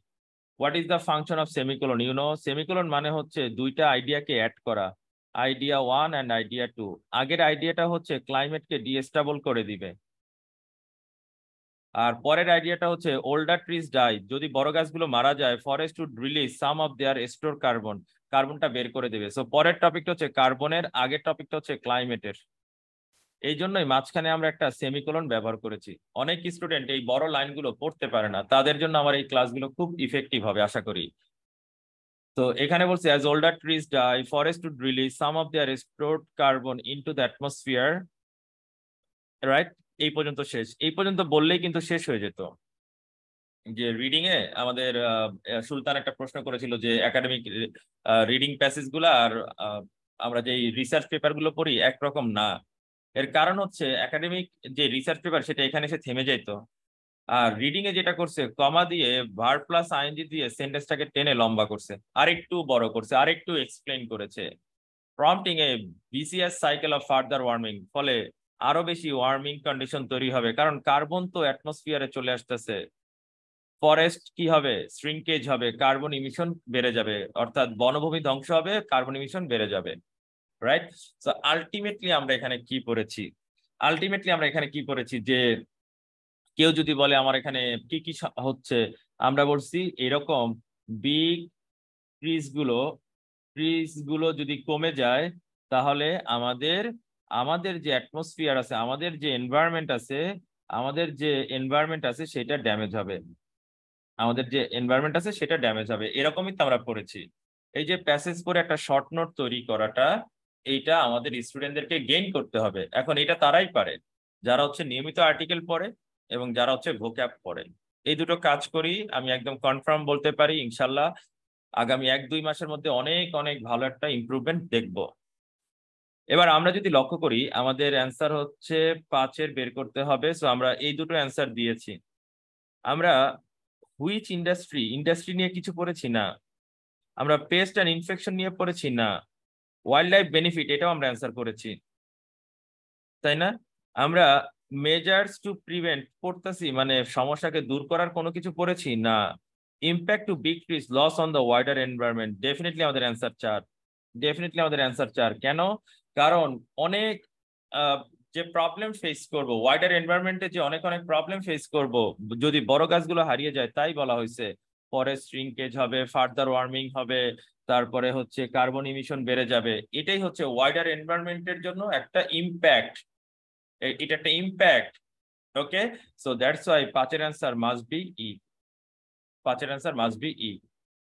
What is the function of semicolon? You know, semicolon মানে হচ্ছে দুইটা আইডিয়াকে অ্যাড করা, আইডিয়া 1 অ্যান্ড আইডিয়া 2। আগের আইডিয়াটা হচ্ছে ক্লাইমেটকে ডিস্টেবল করে দিবে, আর পরের আইডিয়াটা হচ্ছে ওল্ডার ট্রিজ ডাই, যদি বড় গাছগুলো মারা যায়, forest would release some of their store carbon, কার্বনটা বের করে দেবে। সো পরের টপিকটা হচ্ছে কার্বনের, আগের টপিকটা হচ্ছে ক্লাইমেটের। এই জন্যই মাঝখানে আমরা একটা সেমিকোলন ব্যবহার করেছি। অনেক স্টুডেন্ট এই বড় লাইনগুলো পড়তে পারে না, তাদের জন্য আমার এই ক্লাসগুলো খুব ইফেক্টিভ হবে আশা করি। তো এখানে বলছে as older trees die, forest would release some of their stored carbon into the atmosphere, right? এই পর্যন্ত শেষ। এই পর্যন্ত বললেই কিন্তু শেষ হয়ে যেত। যে রিডিং এ আমাদের সুলতান একটা প্রশ্ন করেছিল যে একাডেমিক রিডিং প্যাসেজ গুলা আর আমরা যে রিসার্চ পেপার গুলো পড়ি একরকম না। এর কারণ হচ্ছে একাডেমিক যে রিসার্চ পেপার সেটা এখানে এসে থেমে যাইতো, আর রিডিং এ যেটা করছে কমা দিয়ে ভার্ব প্লাস আইএনজি দিয়ে সেন্টেন্সটাকে টেনে লম্বা করছে, আরেকটু বড় করছে, আরেকটু এক্সপ্লেইন করেছে, prompting A VCS cycle of further warming, ফলে আরো বেশি ওয়ার্মিং কন্ডিশন তৈরি হবে, কারণ কার্বন তো অ্যাটমসফিয়ারে চলে আসতেছে। ফরেস্ট কি হবে? শ্রিঙ্কেজ হবে, কার্বন ইমিশন বেড়ে যাবে, অর্থাৎ বনভূমি ধ্বংস হবে, কার্বন ইমিশন বেড়ে যাবে, রাইট? সো আলটিমেটলি আমরা এখানে কি পড়েছি? যে কেউ যদি বলে আমার এখানে কি কি হচ্ছে, আমরা বলছি এরকম বিগ ট্রিজ গুলো যদি কমে যায়, তাহলে আমাদের যে অ্যাটমসফিয়ার আছে, আমাদের যে এনভায়রনমেন্ট আছে সেটা ড্যামেজ হবে, এরকমই তো আমরা পড়েছি। এই যে প্যাসেজ করে একটা শর্ট নোট তৈরি করাটা, এইটা আমাদের স্টুডেন্টদেরকে গেইন করতে হবে। এখন এটা তারাই পারে যারা হচ্ছে নিয়মিত আর্টিকেল পড়ে এবং যারা হচ্ছে ভোক্যাব পড়ে। এই দুটো কাজ করি, আমি একদম কনফার্ম বলতে পারি ইনশাল্লাহ আগামী 1-2 মাসের মধ্যে অনেক অনেক ভালো একটা ইমপ্রুভমেন্ট দেখব। এবার আমরা যদি লক্ষ্য করি, আমাদের অ্যান্সার হচ্ছে 5-এর বের করতে হবে। সো আমরা এই দুটো অ্যান্সার দিয়েছি। আমরা হুইচ ইন্ডাস্ট্রি নিয়ে কিছু পড়েছি না, আমরা পেস্ট অ্যান্ড ইনফেকশন নিয়ে পড়েছি না, ওয়াইল্ড লাইফ বেনিফিট এটাও আমরা অ্যান্সার করেছি, তাই না? আমরা মেজার্স টু প্রিভেন্ট পড়তেছি, মানে সমস্যাকে দূর করার কোনো কিছু পড়েছি না। Impact to big trees, loss on the wider environment, definitely আমাদের অ্যান্সার 4। কেন? কারণ অনেক যে প্রবলেম ফেস করব, ওয়াইডার এনভায়রনমেন্টে যে অনেক প্রবলেম ফেস করব যদি বড় গাছগুলো হারিয়ে যায়, তাই বলা হয়েছে ফরেস্ট শ্রিঙ্কেজ হবে, ফার্দার ওয়ার্মিং হবে, তারপরে হচ্ছে কার্বন ইমিশন বেড়ে যাবে। এটাই হচ্ছে ওয়াইডার এনভায়রনমেন্টের জন্য একটা ইম্প্যাক্ট, এটা একটা impact. Okay, so that's why 5-এর answer must be E.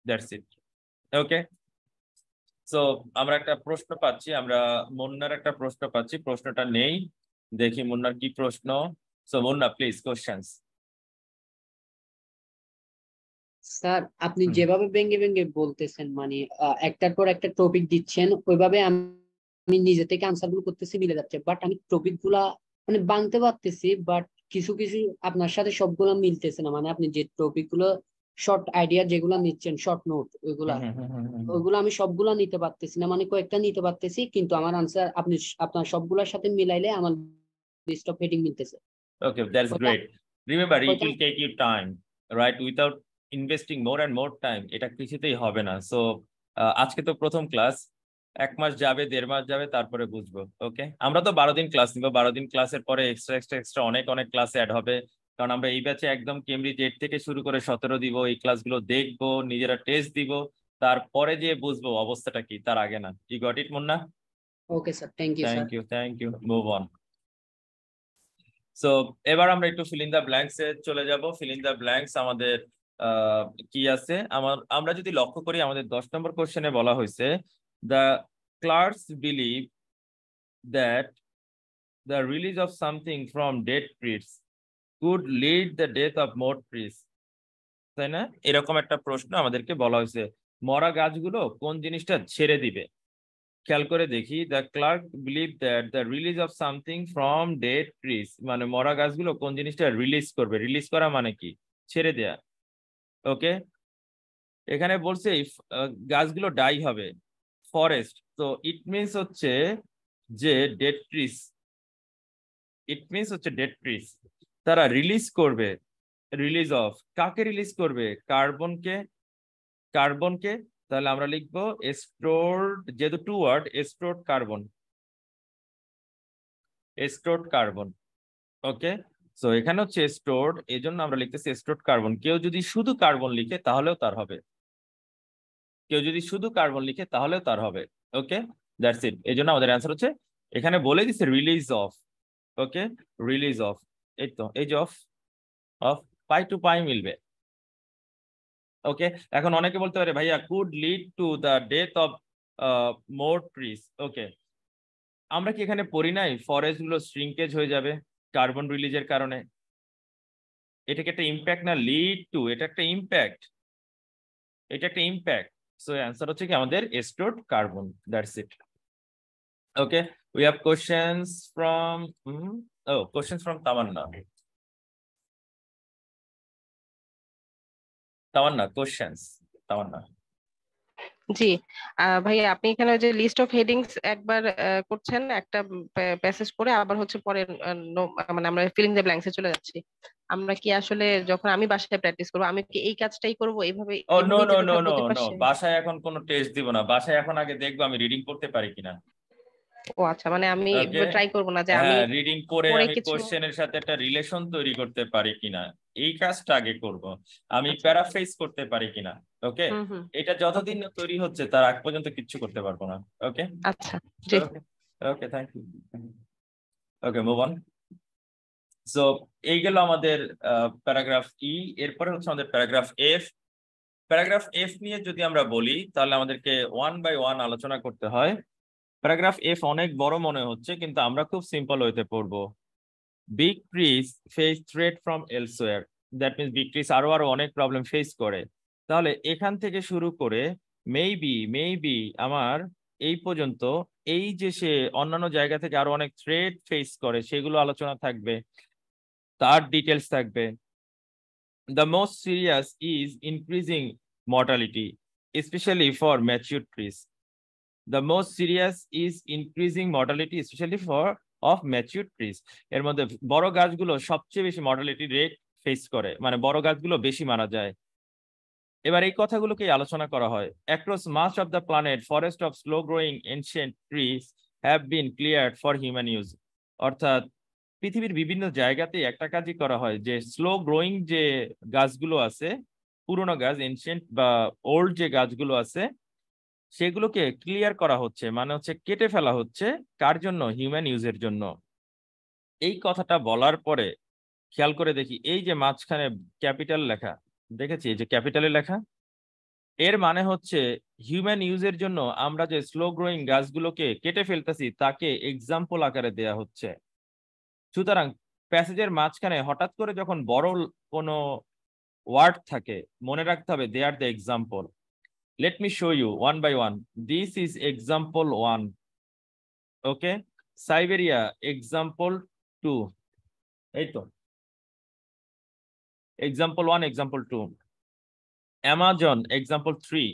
That's it. Okay, so আমরা একটা প্রশ্ন পাচ্ছি, আমরা মুন্নার একটা প্রশ্ন পাচ্ছি, প্রশ্নটা নেই, দেখি মুন্নার কি প্রশ্ন। So Munna please questions. Sir আপনি যেভাবে ভেঙে ভেঙে বলতেছেন, মানে একটার পর একটা টপিক দিচ্ছেন, ওইভাবে আমি নিজে থেকে আনসার গুলো করতেছি, মিলে যাচ্ছে, বাট আমি টপিক গুলা মানে বাংতে পারতেছি, বাট কিছু কিছু আপনার সাথে সবগুলো মিলতেছে না। মানে আপনি যে টপিক গুলো শর্ট আইডিয়া যেগুলো নিচ্ছেন, শর্ট নোট, ওইগুলো আমি সবগুলা নিতে পারতেছি না, মানে কয়েকটা নিতে পারতেছি, কিন্তু আমার আনসার আপনার সবগুলোর সাথে মিলাইলে আমার লিস্ট অফ হেডিং মিলতেছে। Okay, that's great. Remember, it will take you time, right? Without investing more and more time, এটা কিছুতেই হবে না। সো আজকে তো প্রথম ক্লাস, 1 মাস যাবে, 1.5 মাস যাবে, তারপরে বুঝবো। ওকে, আমরা তো 12 দিন ক্লাস নিব, 12 দিন ক্লাসের পরে এক্সট্রা অনেক ক্লাস অ্যাড হবে, কারণ আমরা এই ব্যাচে একদম কেমব্রিজ 8 থেকে শুরু করে 17 দিব। এই ক্লাসগুলো দেখবো, নিজেরা টেস্ট দিব, তারপরে যে বুঝবো অবস্থাটা কি, তার আগে না। You got it Munna? Okay sir, thank you. Move on. So এবার আমরা একটু ফিল ইন দ্য ব্ল্যাঙ্কস এ চলে যাব। ফিল ইন দ্য ব্ল্যাঙ্কস আমাদের কি আছে, আমরা যদি লক্ষ্য করি, আমাদের 10 নম্বর কোশ্চেনে বলা হয়েছে the clerks believe that the release of something from dead trees could lead the death of more trees, তাই না? এরকম একটা প্রশ্ন আমাদেরকে বলা হয়েছে, মরা গাছগুলো কোন জিনিসটা ছেড়ে দিবে। খেয়াল করে দেখি, the Clark believe that the release of something from dead trees, মানে মরা গাছগুলো কোন জিনিসটা রিলিজ করবে। রিলিজ করা মানে কি? ছেড়ে দেয়া। ওকে, এখানে বলছে গাছগুলো ডাই হবে, ফরেস্ট, তো ইট মিনস হচ্ছে যে ডেড ট্রিজ, তারা রিলিজ করবে রিলিজ অফ কাকে রিলিজ করবে? কার্বনকে। কার্বনকে তাহলে আমরা লিখবো স্টোরড, যেহেতু two word, stored carbon. Stored carbon. Okay, so এখানে হচ্ছে স্টোরড, এই জন্য আমরা লিখতেছি স্টোরড কার্বন। কেউ যদি শুধু কার্বন লিখে তাহলেও তার হবে, কেউ যদি শুধু কার্বন লিখে তাহলেও তার হবে। Okay, that's it. এই জন্য আমাদের অ্যান্সার হচ্ছে এখানে বলে দিচ্ছে release of. Okay, release of, এই তো, এই যে of, of pie to pie মিলবে। ওকে, এখন অনেকে বলতে পারে ভাইয়া could lead to the death of more trees. Okay, আমরা কি এখানে পড়ি নাই ফরেস্ট গুলো শ্রিঙ্কেজ হয়ে যাবে কার্বন রিলিজের কারণে? এটাকে একটা ইম্প্যাক্ট না, লিড টু, এটা একটা ইম্প্যাক্ট, এটা একটা ইম্প্যাক্ট। সো অ্যান্সার হচ্ছে কি আমাদের stored carbon. That's it. Okay, we have questions from questions from Tamanna. Tamanna, questions. Tamanna. জি, ভাইয়া আপনি এখানে যে লিস্ট অফ হেডিংস একবার করছেন একটা প্যাসেজ করে, আবার হচ্ছে পরে মানে আমরা ফিলিং দ্য ব্ল্যাঙ্কসে চলে যাচ্ছি। আমরা কি আসলে যখন আমি বাসায় প্র্যাকটিস করবো আমি কি এই কাজটাই করবো এইভাবে? ও নো এভাবেই নো যেতে নো থাকবো নো দুই নো, পাশে? বাসায় এখন কোনো টেস্ট দিব না। বাসায় এখন আগে দেখবো আমি রিডিং করতে পারি কিনা। ও আচ্ছা, মানে আমি ওকে, ট্রাই করবো না যে আমি হ্যাঁ, রিডিং করে পরে আমি কিছু। কোশ্চেনের সাথে একটা রিলেশন তৈরি করতে পারি কিনা, এই কাজটা আগে করব। আমি আচ্ছা। প্যারাফ্রেজ করতে পারি কিনা। ওকে, হুম। এটা যতদিন না তৈরি হচ্ছে তার আগ পর্যন্ত কিচ্ছু করতে পারবো না। ওকে, আচ্ছা, জি। Okay, okay, thank you. Okay, move on. So এই গেল আমাদের প্যারাগ্রাফ ই। এরপরে হচ্ছে আমাদের প্যারাগ্রাফ এফ। প্যারাগ্রাফ এফ নিয়ে যদি আমরা বলি তাহলে আমাদেরকে ওয়ান বাই ওয়ান আলোচনা করতে হয়। প্যারাগ্রাফ এফ অনেক বড় মনে হচ্ছে, কিন্তু আমরা খুব সিম্পল হইতে পড়বো। Big trees face threat from elsewhere, that means big trees আরো অনেক প্রবলেম ফেস করে। তাহলে এখান থেকে শুরু করে মেবি আমার এই পর্যন্ত, এই যে সে অন্যান্য জায়গা থেকে আরো অনেক থ্রেট ফেস করে সেগুলো আলোচনা থাকবে, তার ডিটেলস থাকবে। The most serious is increasing mortality specially for mature trees. The most serious is increasing mortality, especially for of mature trees. এর মধ্যে বড় গাছগুলো সবচেয়ে বেশি মর্টালিটি রেট ফেস করে, মানে বড় গাছগুলো বেশি মারা যায়। এবার এই কথাগুলোকে আলোচনা করা হয়। Across much of the planet, forest of slow growing ancient trees have been cleared for human use. অর্থাৎ পৃথিবীর বিভিন্ন জায়গাতে একটা কাজই করা হয় যে স্লো গ্রোয়িং যে গাছগুলো আছে, পুরোনো গাছ, এনশিয়েন্ট বা ওল্ড যে গাছগুলো আছে, সেগুলোকে ক্লিয়ার করা হচ্ছে, মানে হচ্ছে কেটে ফেলা হচ্ছে। কার জন্য? হিউম্যান ইউজের জন্য। এই কথাটা বলার পরে খেয়াল করে দেখি, এই যে মাঝখানে ক্যাপিটাল লেখা দেখেছি, এই যে ক্যাপিটালে লেখা, এর মানে হচ্ছে হিউম্যান ইউজের জন্য আমরা যে স্লো গ্রোয়িং গাছগুলোকে কেটে ফেলতেছি তাকে এক্সাম্পল আকারে দেয়া হচ্ছে। সুতরাং প্যাসেজের মাঝখানে হঠাৎ করে যখন বড় কোনো ওয়ার্ড থাকে, মনে রাখতে হবে they are the example. Let me show you one by one. This is example 1. Okay. Siberia, example 2. এই তো example 1, example 2. Amazon, example 3.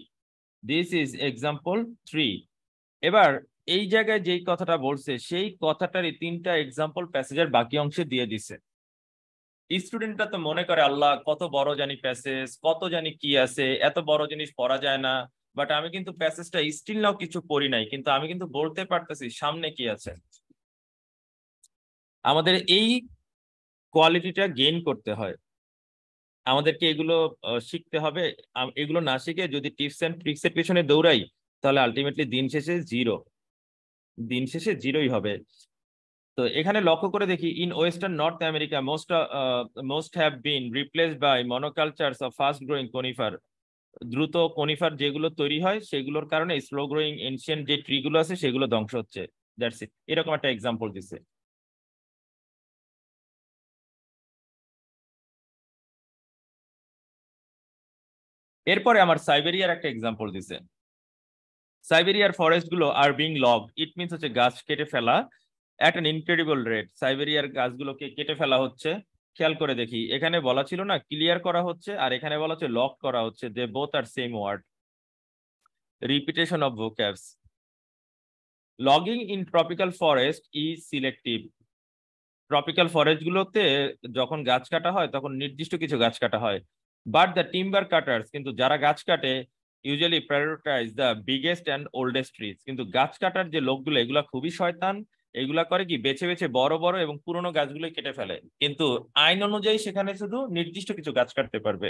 This is example 3. এবার এই জায়গায় যেই কথাটা বলছে সেই কথাটারই তিনটা এক্সাম্পল প্যাসেজের বাকি অংশে দিয়ে দিছে। স্টুডেন্টরা তো মনে করে আল্লাহ কত বড় জানি প্যাসেজ, কত জানি কি আছে, এত বড় জিনিস পড়া যায় না। বাট আমি কিন্তু প্যাসেজটা স্টিল নাও কিছু পড়ি নাই, কিন্তু আমি কিন্তু বলতে পারতেছি সামনে কি আছে। আমাদের এই কোয়ালিটিটা গেইন করতে হয়, আমাদেরকে এগুলো শিখতে হবে। এগুলো না শিখে যদি টিপস এন্ড ট্রিক্সের পেছনে দৌড়াই তাহলে আলটিমেটলি দিন শেষে জিরোই হবে। তো এখানে লক্ষ্য করে দেখি, in western north America most have been replaced by monocultures of fast growing conifer. দ্রুত কনিফার যেগুলো তৈরি হয় সেগুলোর কারণে স্লো গ্রোয়িং এনশিয়েন্ট যে ট্রিগুলো আছে সেগুলো ধ্বংস হচ্ছে। দ্যাটস ইট, এরকম একটা এক্সাম্পল দিছে। এরপরে আমার সাইবেরিয়ার একটা এক্সাম্পল দিছে। সাইবেরিয়ার ফরেস্ট গুলো are being log, it means হচ্ছে গাছ কেটে ফেলা অ্যাট অ্যান ইনক্রেডিবল রেট। সাইবেরিয়ার গাছগুলোকে কেটে ফেলা হচ্ছে। খেয়াল করে দেখি, এখানে বলা ছিল না ক্লিয়ার করা হচ্ছে, আর এখানে বলা হচ্ছে লক করা হচ্ছে। They both are same word, repetition of vocabs. Logging in tropical forest is selective. Tropical forest গুলোতে যখন গাছ কাটা হয় তখন নির্দিষ্ট কিছু গাছ কাটা হয়, বাট দ্য টিম্বার কাটার্স, কিন্তু যারা গাছ কাটে usually prioritise the biggest and oldest trees. কিন্তু গাছ কাটার যে লোকগুলো এগুলা খুবই শয়তান, এগুলা করে কি বেছে বেছে বড় বড় এবং পুরনো গাছগুলোই কেটে ফেলে, কিন্তু আইন অনুযায়ী সেখানে শুধু নির্দিষ্ট কিছু গাছ কাটতে পারবে।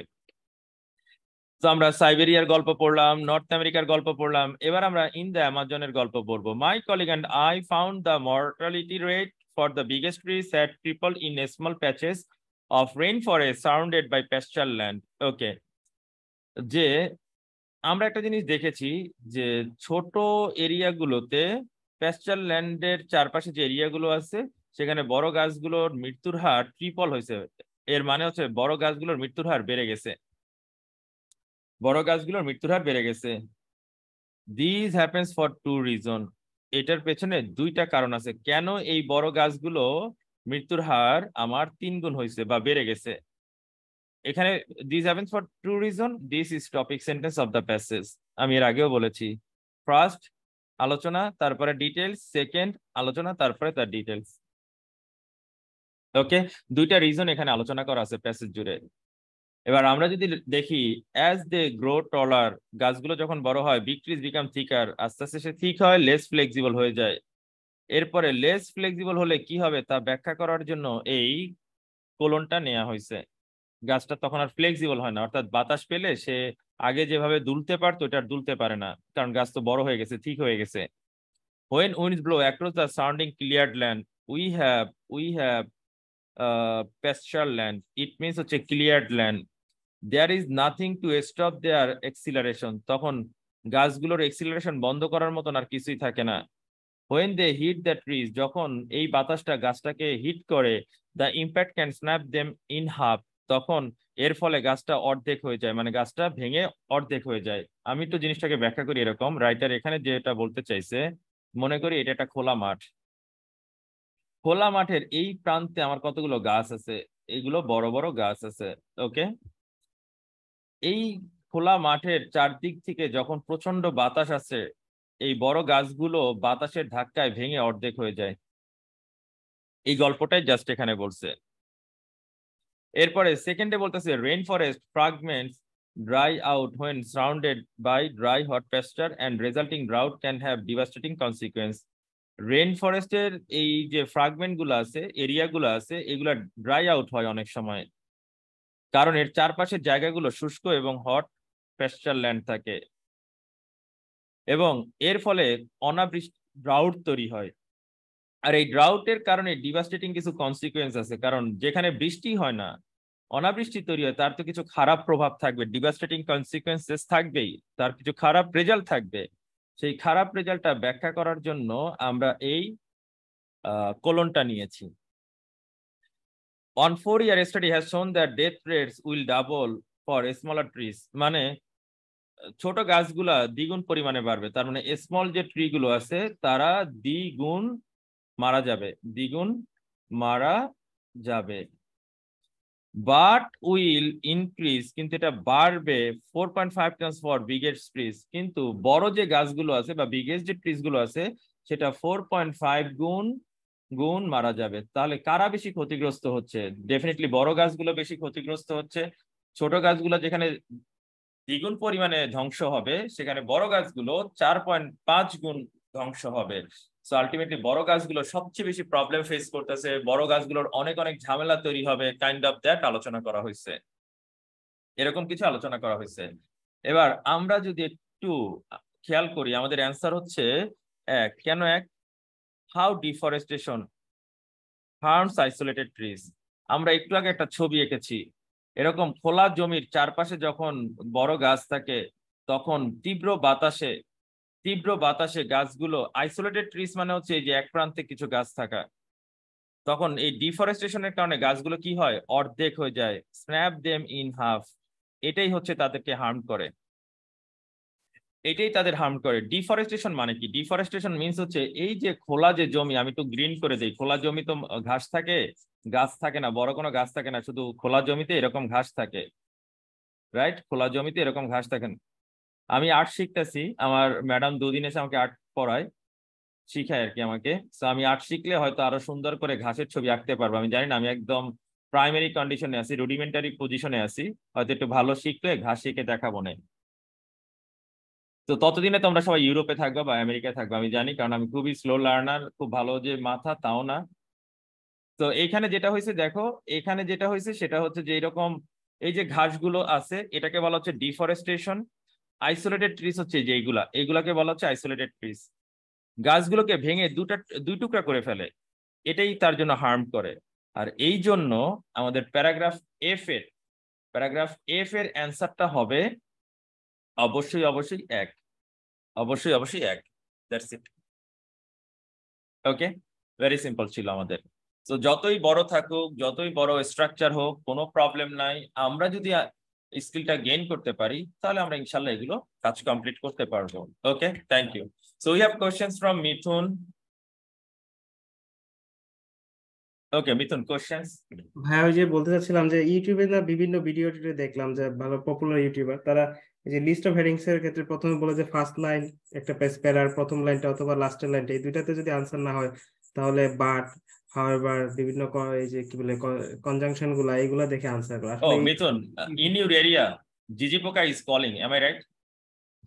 তো আমরা সাইবেরিয়ার গল্প পড়লাম, নর্থ আমেরিকার গল্প পড়লাম, এবার আমরা ইন দ্য অ্যামাজনের গল্প পড়বো। My colleague and I found the mortality rate for the biggest trees had tripled in a small patches of rainforest surrounded by pasture land. Okay, যে আমরা একটা জিনিস দেখেছি যে ছোট এরিয়াগুলোতে প্যাস্চার ল্যান্ডের চারপাশে যে এরিয়াগুলো আছে সেখানে বড় গাছগুলোর মৃত্যুর হার ট্রিপল হয়েছে। এর মানে হচ্ছে বড় গাছগুলোর মৃত্যুর হার বেড়ে গেছে, বড় গাছগুলোর মৃত্যুর হার বেড়ে গেছে। This happens for two reason, এটার পেছনে দুইটা কারণ আছে কেন এই বড় গাছগুলো মৃত্যুর হার আমার 3 গুণ হয়েছে বা বেড়ে গেছে। এখানে this happens for two reason, this is topic sentence of the passage. আমি এর আগেও বলেছি, ফার্স্ট আলোচনা, তারপরে ডিটেলস, সেকেন্ড আলোচনা, তারপরে তার ডিটেলস। ওকে, দুইটা রিজন এখানে আলোচনা করা আছে প্যাসেজ জুড়ে। এবার আমরা যদি দেখি অ্যাজ দে গ্রো টলার, গাছগুলো যখন বড় হয়, বিগ ট্রিজ বিকাম থিকার, আস্তে আস্তে সে থিক হয়, লেস ফ্লেক্সিবল হয়ে যায়। এরপরে লেস ফ্লেক্সিবল হলে কি হবে তা ব্যাখ্যা করার জন্য এই কোলনটা নেওয়া হয়েছে। গাছটা তখন আর ফ্লেক্সিবল হয় না, অর্থাৎ বাতাস পেলে সে আগে যেভাবে দুলতে পারতো এটা আর দুলতে পারে না, কারণ গাছ তো বড় হয়ে গেছে, ঠিক হয়ে গেছে। When winds blow across the surrounding cleared land, we have pasture land. It means হচ্ছে cleared land. There is nothing to stop their acceleration. তখন গাছগুলোর এক্সিলারেশন বন্ধ করার মতন আর কিছুই থাকে না। When they hit the trees, যখন এই বাতাসটা গাছটাকে হিট করে, the impact can snap them in half. তখন এর ফলে গাছটা অর্ধেক হয়ে যায়, মানে গাছটা ভেঙে অর্ধেক হয়ে যায়। আমি তো জিনিসটাকে ব্যাখ্যা করি এরকম, রাইটার এখানে যেটা বলতে চাইছে, মনে করি এটা একটা খোলা মাঠ। খোলা মাঠের এই প্রান্তে আমার কতগুলো গাছ আছে, এইগুলো বড় বড় গাছ আছে। ওকে, এই খোলা মাঠের চারদিক থেকে যখন প্রচন্ড বাতাস আসে, এই বড় গাছগুলো বাতাসের ধাক্কায় ভেঙে অর্ধেক হয়ে যায়। এই গল্পটাই জাস্ট এখানে বলছে। এরপরে সেকেন্ডে বলতেছে rain forest fragments dry out when surrounded by dry hot pasture and resulting drought can have devastating consequence. Rain ফরেস্টের এই যে ফ্রাগমেন্ট গুলো আছে, এরিয়া গুলো আছে, এগুলা ড্রাই আউট হয় অনেক সময়, কারণ এর চারপাশের জায়গাগুলো শুষ্ক এবং হট প্যাস্চার ল্যান্ড থাকে, এবং এর ফলে অনাবৃষ্টি ড্রাউট তৈরি হয়। আর এই ড্রাউটের কারণে ডিভাস্টেটিং কিছু কনসিকুয়েন্স আছে, কারণ যেখানে বৃষ্টি হয় না, অনাবৃষ্টি তৈরি হয়, তার তো কিছু খারাপ প্রভাব থাকবে, ডিভাস্টেটিং কনসিকুয়েন্সেস থাকবেই, তার কিছু খারাপ রেজাল্ট থাকবে। সেই খারাপ রেজাল্টটা ব্যাখ্যা করার জন্য আমরা এই কোলনটা নিয়েছি। On 4-year study has shown that death rates will double for smaller trees. মানে ছোট গাছগুলা দ্বিগুণ পরিমাণে বাড়বে, তার মানে স্মল যে ট্রি গুলো আছে তারা দ্বিগুণ মারা যাবে, দ্বিগুণ মারা যাবে। বাট উইল ইনক্রিজ, কিন্তু এটা বাড়বে 4.5 টাইমস ফর বিগেস্ট ট্রিজ, কিন্তু বড় যে গাছগুলো আছে বা বিগেস্ট যে ট্রিজ গুলো আছে সেটা 4.5 গুণ মারা যাবে। তাহলে কারা বেশি ক্ষতিগ্রস্ত হচ্ছে? ডেফিনেটলি বড় গাছগুলো বেশি ক্ষতিগ্রস্ত হচ্ছে। ছোট গাছগুলো যেখানে দ্বিগুণ পরিমাণে ধ্বংস হবে, সেখানে বড় গাছগুলো 4.5 গুণ ধ্বংস হবে। সো আলটিমেটলি বড় গাছগুলো সবচেয়ে বেশি প্রবলেম ফেস করতেছে, বড় গাছগুলোর অনেক অনেক ঝামেলা তৈরি হবে, কাইন্ড অফ দ্যাট আলোচনা করা হয়েছে, এরকম কিছু আলোচনা করা হয়েছে। এবার আমরা যদি একটু খেয়াল করি, আমাদের অ্যান্সার হচ্ছে কেন how deforestation harms isolated trees. আমরা একটু আগে একটা ছবি এঁকেছি, এরকম খোলা জমির চারপাশে যখন বড় গাছ থাকে তখন তীব্র বাতাসে গাছগুলো, আইসোলেটেড ট্রিজ মানে হচ্ছে এই যে এক প্রান্তে কিছু গাছ থাকা, তখন এই ডিফরেস্টেশনের কারণে গাছগুলো কি হয়, অর্ধেক হয়ে যায়, স্ন্যাপ দেম ইন হাফ। এটাই হচ্ছে তাদেরকে হার্ম করে, এটাই তাদের হার্ম করে। ডিফরেস্টেশন মানে কি? ডিফরেস্টেশন মিন্স হচ্ছে এই যে খোলা যে জমি, আমি একটু গ্রিন করে দিই, খোলা জমি তো ঘাস থাকে, গাছ থাকে না, বড় কোনো গাছ থাকে না, শুধু খোলা জমিতে এরকম ঘাস থাকে, রাইট? খোলা জমিতে এরকম ঘাস থাকে। আমি আর্ট শিখতেছি, আমার ম্যাডাম 2 দিন এসে আমাকে আর্ট পড়ায়, শিখায় আর কি আমাকে। তো আমি আর্ট শিখলে হয়তো আরো সুন্দর করে ঘাসের ছবি আঁকতে পারবো। আমি জানি না, আমি একদম প্রাইমারি কন্ডিশনে আছি, রুডিমেন্টারি পজিশনে আছি, হয়তো একটু ভালো শিখলে ঘাস শিখে দেখাবো না। তো ততদিনে তোমরা সবাই ইউরোপে থাকবে বা আমেরিকায় থাকবে আমি জানি, কারণ আমি খুবই স্লো লার্নার, খুব ভালো যে মাথা তাও না। তো এইখানে যেটা হয়েছে দেখো, এখানে যেটা হয়েছে সেটা হচ্ছে যে এরকম এই যে ঘাসগুলো আছে এটাকে বলা হচ্ছে ডিফরেস্টেশন। আইসোলেটেড ট্রিজ হচ্ছে যে এইগুলাকে বলা হচ্ছে আইসোলেটেড ট্রিজ। গাছগুলোকে ভেঙে দুই টুকরা করে ফেলে, এটাই তার জন্য হার্ম করে। আর এই জন্য আমাদের প্যারাগ্রাফ এফ এর অ্যান্সারটা হবে অবশ্যই অবশ্যই এক, অবশ্যই অবশ্যই এক। That's it. Okay, very simple ছিল আমাদের। তো যতই বড় থাকুক, যতই বড় স্ট্রাকচার হোক, কোনো প্রবলেম নাই। আমরা যদি স্কিলটা গেইন করতে পারি তাহলে আমরা ইনশাল্লাহ এগুলো কাজ কমপ্লিট করতে পারবো। Okay, thank you. So we have questions from Mithun. Okay Mithun, questions. ভাই ওই যে বলতে চাচ্ছিলাম যে ইউটিউবে না বিভিন্ন ভিডিও দেখলাম যে ভালো পপুলার ইউটিউবার তারা এই যে লিস্ট অফ হেডিংস এর ক্ষেত্রে প্রথমে বলে যে ফার্স্ট লাইন একটা প্যারার প্রথম লাইনটা অথবা লাস্টের লাইনটা, এই দুইটাতে যদি আনসার না হয় তাহলে বাট, হাউএভার, বিভিন্ন এই যে কি বলে কনজাংশন গুলা এগুলা দেখে আনসার করা। Oh, আসলে Mithun, in your area, Gigi Poka is calling. Am I right?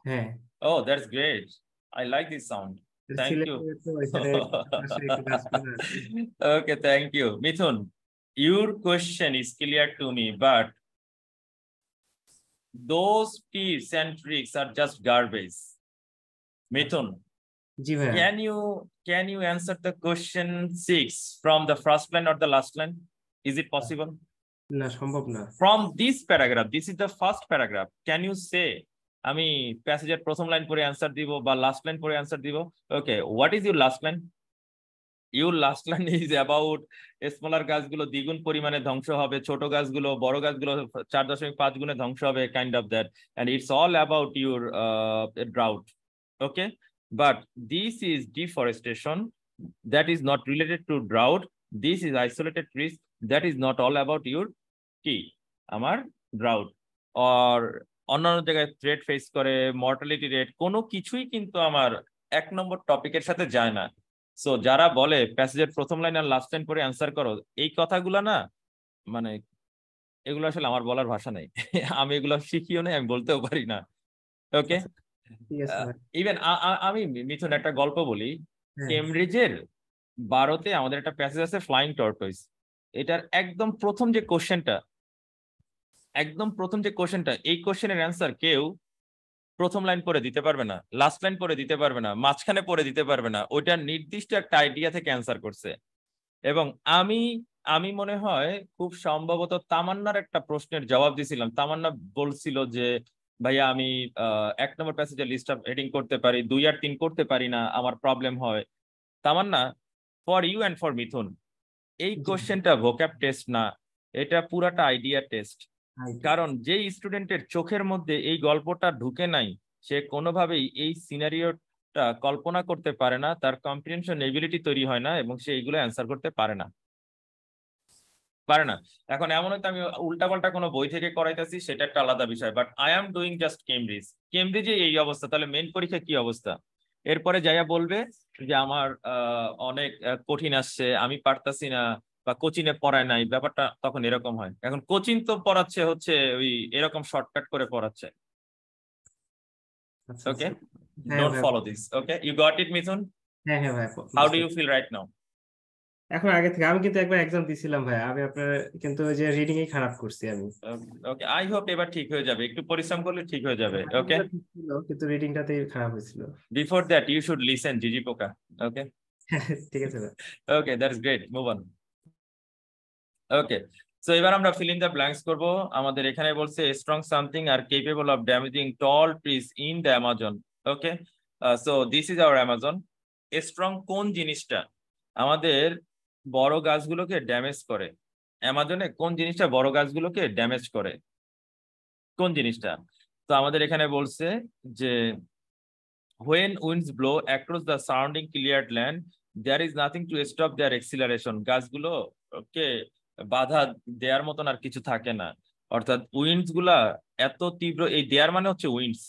হ্যাঁ, Oh, that's great. I like this sound. Thank you. সিলেটে তো ওইখানে পাশে একটু গাছপালা আছে। Okay, thank you. Mithun, your question is clear to me, but those tips and tricks are just garbage. Mithun, জি ভাইয়া, can you answer the question 6 from the first line or the last line? Is it possible? না সম্ভব না। From this paragraph, this is the first paragraph. Can you say, আমি প্যাসেজের প্রথম লাইন পরে অ্যান্সার দিব বা লাস্ট লাইন পরে অ্যান্সার দিব? Okay, what is your last line? Your last line is about smaller গাছগুলো দ্বিগুণ পরিমাণে ধ্বংস হবে, ছোট গাছগুলো বড় গাছগুলো 4.5 গুণে ধ্বংস হবে, kind of that, and it's all about your drought. Okay, but this is deforestation, that is not related to drought. This is isolated trees, that is not all about your কি আমার drought or অন্যান্য জায়গায় থ্রেট ফেস করে, মর্টালিটি রেট, কোনো কিছুই কিন্তু আমার 1 নম্বর টপিকের সাথে যায় না। সো যারা বলে প্যাসেজের প্রথম লাইন আর লাস্ট লাইন পরে অ্যান্সার করো, এই কথাগুলো না, মানে এগুলো আসলে আমার বলার ভাষা নেই। আমি এগুলো শিখিও নাই, আমি বলতেও পারি না। ওকে, ঠিক আছে ভাই। ইভেন আমি মিথুন একটা গল্প বলি। হ্যাঁ, কেমব্রিজের 12তে আমাদের একটা প্যাসেজ আছে ফ্লাইং টর্টয়েস। এটার একদম প্রথম যে কোশ্চেনটা, এই কোশ্চেনের অ্যান্সার কেউ প্রথম লাইন পরে দিতে পারবে না, লাস্ট লাইন পরে দিতে পারবে না, মাঝখানে পরে দিতে পারবে না। ওইটা নির্দিষ্ট একটা আইডিয়া থেকে অ্যান্সার করছে। এবং আমি মনে হয় খুব সম্ভবত তামান্নার একটা প্রশ্নের জবাব দিছিলাম। তামান্না বলছিল যে ভাইয়া আমি 1 নম্বর প্যাসেজে লিস্ট অফ হেডিং করতে পারি, 2 আর 3 করতে পারি না, আমার প্রবলেম হয়। তামান্না, ফর ইউ অ্যান্ড ফর মিথুন, এই কোশ্চেনটা ভোক্যাব টেস্ট না, এটা পুরাটা আইডিয়া টেস্ট। কারণ যে স্টুডেন্টের চোখের মধ্যে এই গল্পটা ঢুকে নাই, সে কোনোভাবেই এই সিনারিওটা কল্পনা করতে পারে না, তার কম্প্রিহেনশন এবিলিটি তৈরি হয় না, এবং সে এইগুলো অ্যান্সার করতে পারে না। এখন এমন হয়তো আমি উল্টাপাল্টা কোনো বই থেকে করাইতেছি, সেটা একটা আলাদা বিষয়, but I am doing just কেমব্রিজে এই অবস্থা, তাহলে মেইন পরীক্ষা কি অবস্থা? এরপরে যাইয়া বলবে যে আমার অনেক কঠিন আসছে, আমি পারতাছি না, বা কোচিনে পড়ায় নাই, ব্যাপারটা তখন এরকম হয়। এখন কোচিং তো পড়াচ্ছে হচ্ছে ওই এরকম শর্টকাট করে পড়াচ্ছে। আচ্ছা ওকে, হ্যাঁ ডোন্ট ভাই, follow this. Okay, you got it Mithun? হ্যাঁ হ্যাঁ ভাই, how do you feel right now? এখন আগে থেকে আমি কিন্তু একবার এক্সাম দিছিলাম ভাই, আমি আপনার কিন্তু ওই যে রিডিং এই খারাপ করছি আমি। ওকে, আই হোপ এবার ঠিক হয়ে যাবে, একটু পরিশ্রম করলে ঠিক হয়ে যাবে। ওকে, ঠিক ছিল, কিন্তু রিডিংটাতেই খারাপ হয়েছিল। Before that you should listen জিজি পোকা। ওকে, ঠিক আছে ভাই। Okay, that's great, move on. Okay, so এবার আমরা ফিল ইন দ্য ব্ল্যাঙ্কস করব। আমাদের এখানে বলছে strong something are capable of damaging tall trees in the Amazon. Okay, so this is our Amazon. Strong কোন জিনিসটা আমাদের বড় গাছগুলোকে ড্যামেজ করে? অ্যামাজনে কোন জিনিসটা বড় গাছগুলোকে ড্যামেজ করে? কোন জিনিসটা? তো আমাদের এখানে বলছে যে when winds blow across the surrounding cleared land, there is nothing to stop their acceleration. গাছগুলো ওকে বাধা দেওয়ার মতন আর কিছু থাকে না। অর্থাৎ উইন্ডস গুলা এত তীব্র, এই দেয়ার মানে হচ্ছে উইন্ডস,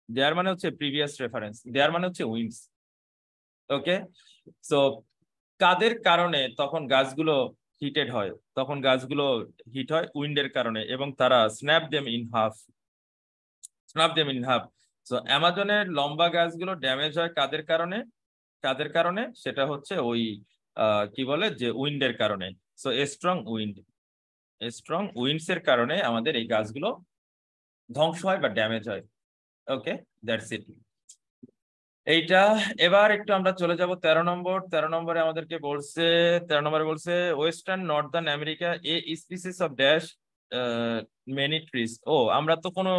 দেয়ার মানে হচ্ছে প্রিভিয়াস রেফারেন্স, দেয়ার মানে হচ্ছে উইন্ডস। ওকে, সো কাদের কারণে তখন গাছগুলো হিটেড হয়, তখন গাছগুলো হিট হয় উইন্ডের কারণে, এবং তারা snap them in half. So অ্যামাজনের লম্বা গাছগুলো ড্যামেজ হয় কাদের কারণে? সেটা হচ্ছে ওই কি বলে যে উইন্ডের কারণে। সো স্ট্রং উইন্ডস এর কারণে আমাদের এই গাছগুলো ধ্বংস হয় বা ড্যামেজ হয়। ওকে, দ্যাটস ইট। এইটা এবার একটু আমরা চলে যাব 13 নম্বর। 13 নম্বরে আমাদেরকে বলছে, 13 নম্বরে বলছে western northern America a species of dash many trees. ও আমরা তো কোনো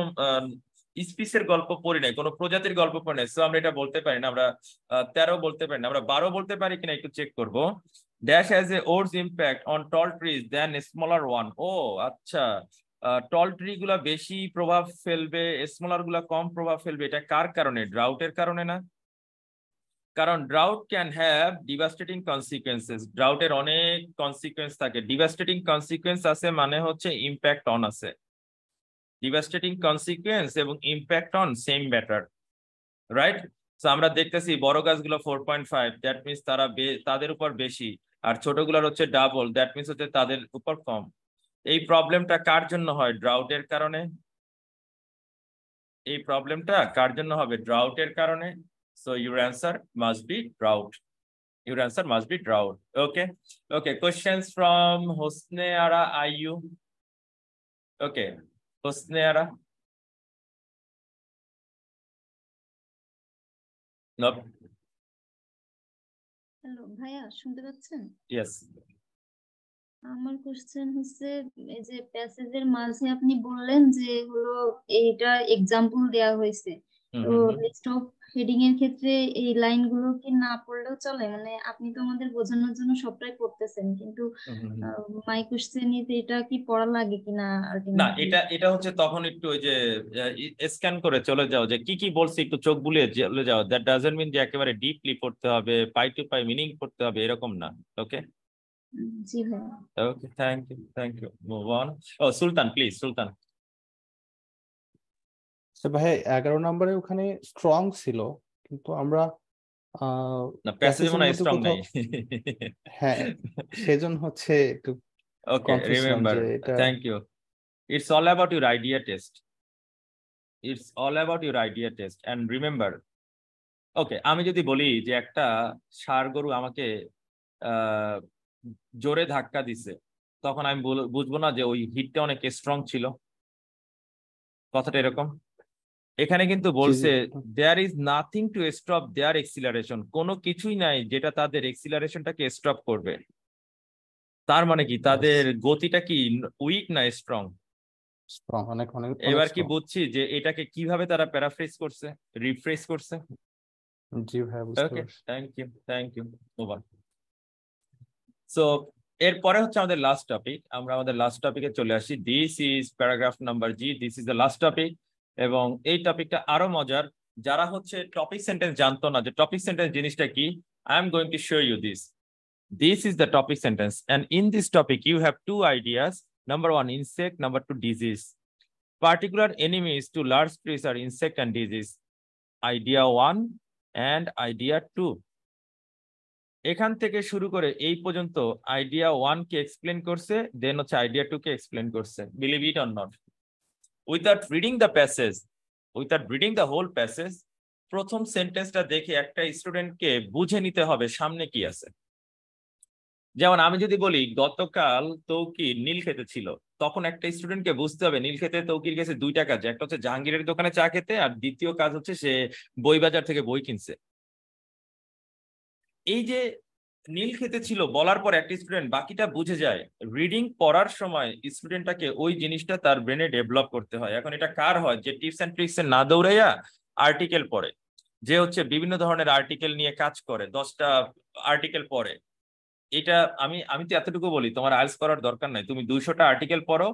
স্পিসের গল্প পড়ি নাই, কোনো প্রজাতির গল্প পড়ি নাই, সো আমরা এটা বলতে পারি না। আমরা 13 বলতে পারি না, আমরা 12 বলতে পারি কিনা একটু চেক করব। Dash has a worse impact on tall trees than smaller one. ও আচ্ছা, টল ট্রি গুলা বেশি প্রভাব ফেলবে, স্মলার গুলা কম প্রভাব ফেলবে। এটা কার কারণে? ড্রাউটের কারণে না? কারণ drought can have devastating consequences. ড্রাউটের অনেক কনসিকুয়েন্স থাকে। ডিভাস্টেটিং কনসিকুয়েন্স আছে মানে হচ্ছে ইম্প্যাক্ট অন আছে। ডিভাস্টেটিং কনসিকুয়েন্স এবং impact on same matter, right? So আমরা দেখতেছি বড় গাছগুলো 4.5, দ্যাট মিনস তাদের উপর বেশি, আর ছোটগুলোর হচ্ছে ডাবল, দ্যাট মিনস হচ্ছে তাদের উপর কম। এই প্রবলেমটা কার জন্য হয়? ড্রাউটের কারণে। এই প্রবলেমটা কার জন্য হবে? ড্রাউটের কারণে। So your answer must be drought. Okay. Questions from Hosne Ara IU. Okay, Hosne Ara. Nope. Hello ভাইয়া, শুনতে পাচ্ছেন? Yes. আমার কোশ্চেন হচ্ছে, এই যে প্যাসেজের মাঝে আপনি বললেন যে হলো এইটা এক্সাম্পল দেয়া হয়েছে, তো লিস্ট অফ হেডিং এর ক্ষেত্রে এই লাইনগুলো কি না পড়লেও চলে? মানে আপনি তো আমাদের বোঝানোর জন্য সবটাই পড়তেছেন, কিন্তু মাই কোশ্চেন এটা কি পড়া লাগে কিনা না, আলটিমেটলি? এটা হচ্ছে তখন একটু ওই যে স্ক্যান করে চলে যাও, যে কি কি বলছি একটু চোখ বুলিয়ে চলে যাও। দ্যাট ডাজন্ট মিন যে একেবারে ডিপলি পড়তে হবে, পাই টু পাই মিনিং পড়তে হবে, এরকম না। ওকে, জি ভাইয়া। Okay, thank you. Move on. ও সুলতান, প্লিজ সুলতান। ভাই 11 নম্বরে ওখানে স্ট্রং ছিল, কিন্তু আমরা না, প্যাসেজ মনে হয় স্ট্রং নাই। হ্যাঁ, সেজন্য হচ্ছে একটু okay, remember, thank you. It's all about your idea test. And remember, okay, আমি যদি বলি যে একটা ষাঁড় গরু আমাকে জোরে ধাক্কা দিছে, তখন আমি বুঝবো না যে ওই হিটটা অনেক স্ট্রং ছিল? কথাটা এরকম। এখানে কিন্তু বলছে there is nothing to stop their acceleration. কোনো কিছুই নাই যেটা তাদের এক্সিলারেশনটাকে স্টপ করবে। তার মানে কি তাদের গতিটা কি উইক না স্ট্রং? এবার কি বুঝছি যে এটাকে কিভাবে তারা প্যারাফ্রেজ করছে, রিফ্রেশ করছে। জি ভাই, বুঝতে পারছি। Thank you. ওভার। সো এরপরে হচ্ছে আমাদের লাস্ট টপিক। আমরা আমাদের লাস্ট টপিকে চলে আসি। This is paragraph number G. This is the last topic, এবং এই টপিকটা আরো মজার। যারা হচ্ছে টপিক সেন্টেন্স জানতো না যে টপিক সেন্টেন্স জিনিসটা কি, I am going to show you this. This is the topic sentence, and in this topic you have two ideas. Number one, insect. Number two, disease. Particular enemies to large trees are insect and disease. Idea 1 and idea 2. এখান থেকে শুরু করে এই পর্যন্ত আইডিয়া 1 কে এক্সপ্লেন করছে, দেন হচ্ছে আইডিয়া 2 কে এক্সপ্লেন করছে। Believe it or not, without reading the passage, without reading the whole passage, প্রথম সেন্টেন্সটা দেখে একটা স্টুডেন্টকে বুঝে নিতে হবে সামনে কি আছে। যেমন আমি যদি বলি গতকাল তৌকির নীল খেতে ছিল, তখন একটা স্টুডেন্টকে বুঝতে হবে নীল খেতে তৌকির গেছে দুইটা কাজ। একটা হচ্ছে জাহাঙ্গীরের দোকানে চা খেতে, আর দ্বিতীয় কাজ হচ্ছে সে বই বাজার থেকে বই কিনছে। এই যে নীল খেতে ছিল বলার পর একটা স্টুডেন্ট বাকিটা বুঝে যায়। রিডিং পড়ার সময় স্টুডেন্টটাকে ওই জিনিসটা তার ব্রেনে ডেভেলপ করতে হয়। এখন এটা কার হয়? যে টিপস অ্যান্ড ট্রিক্সে না দৌড়াইয়া আর্টিকেল পড়ে, যে হচ্ছে বিভিন্ন ধরনের আর্টিকেল নিয়ে কাজ করে, 10টা আর্টিকেল পড়ে। এটা আমি তো এতটুকু বলি, তোমার আইএলটিএস করার দরকার নাই। তুমি 200টা আর্টিকেল পড়ো,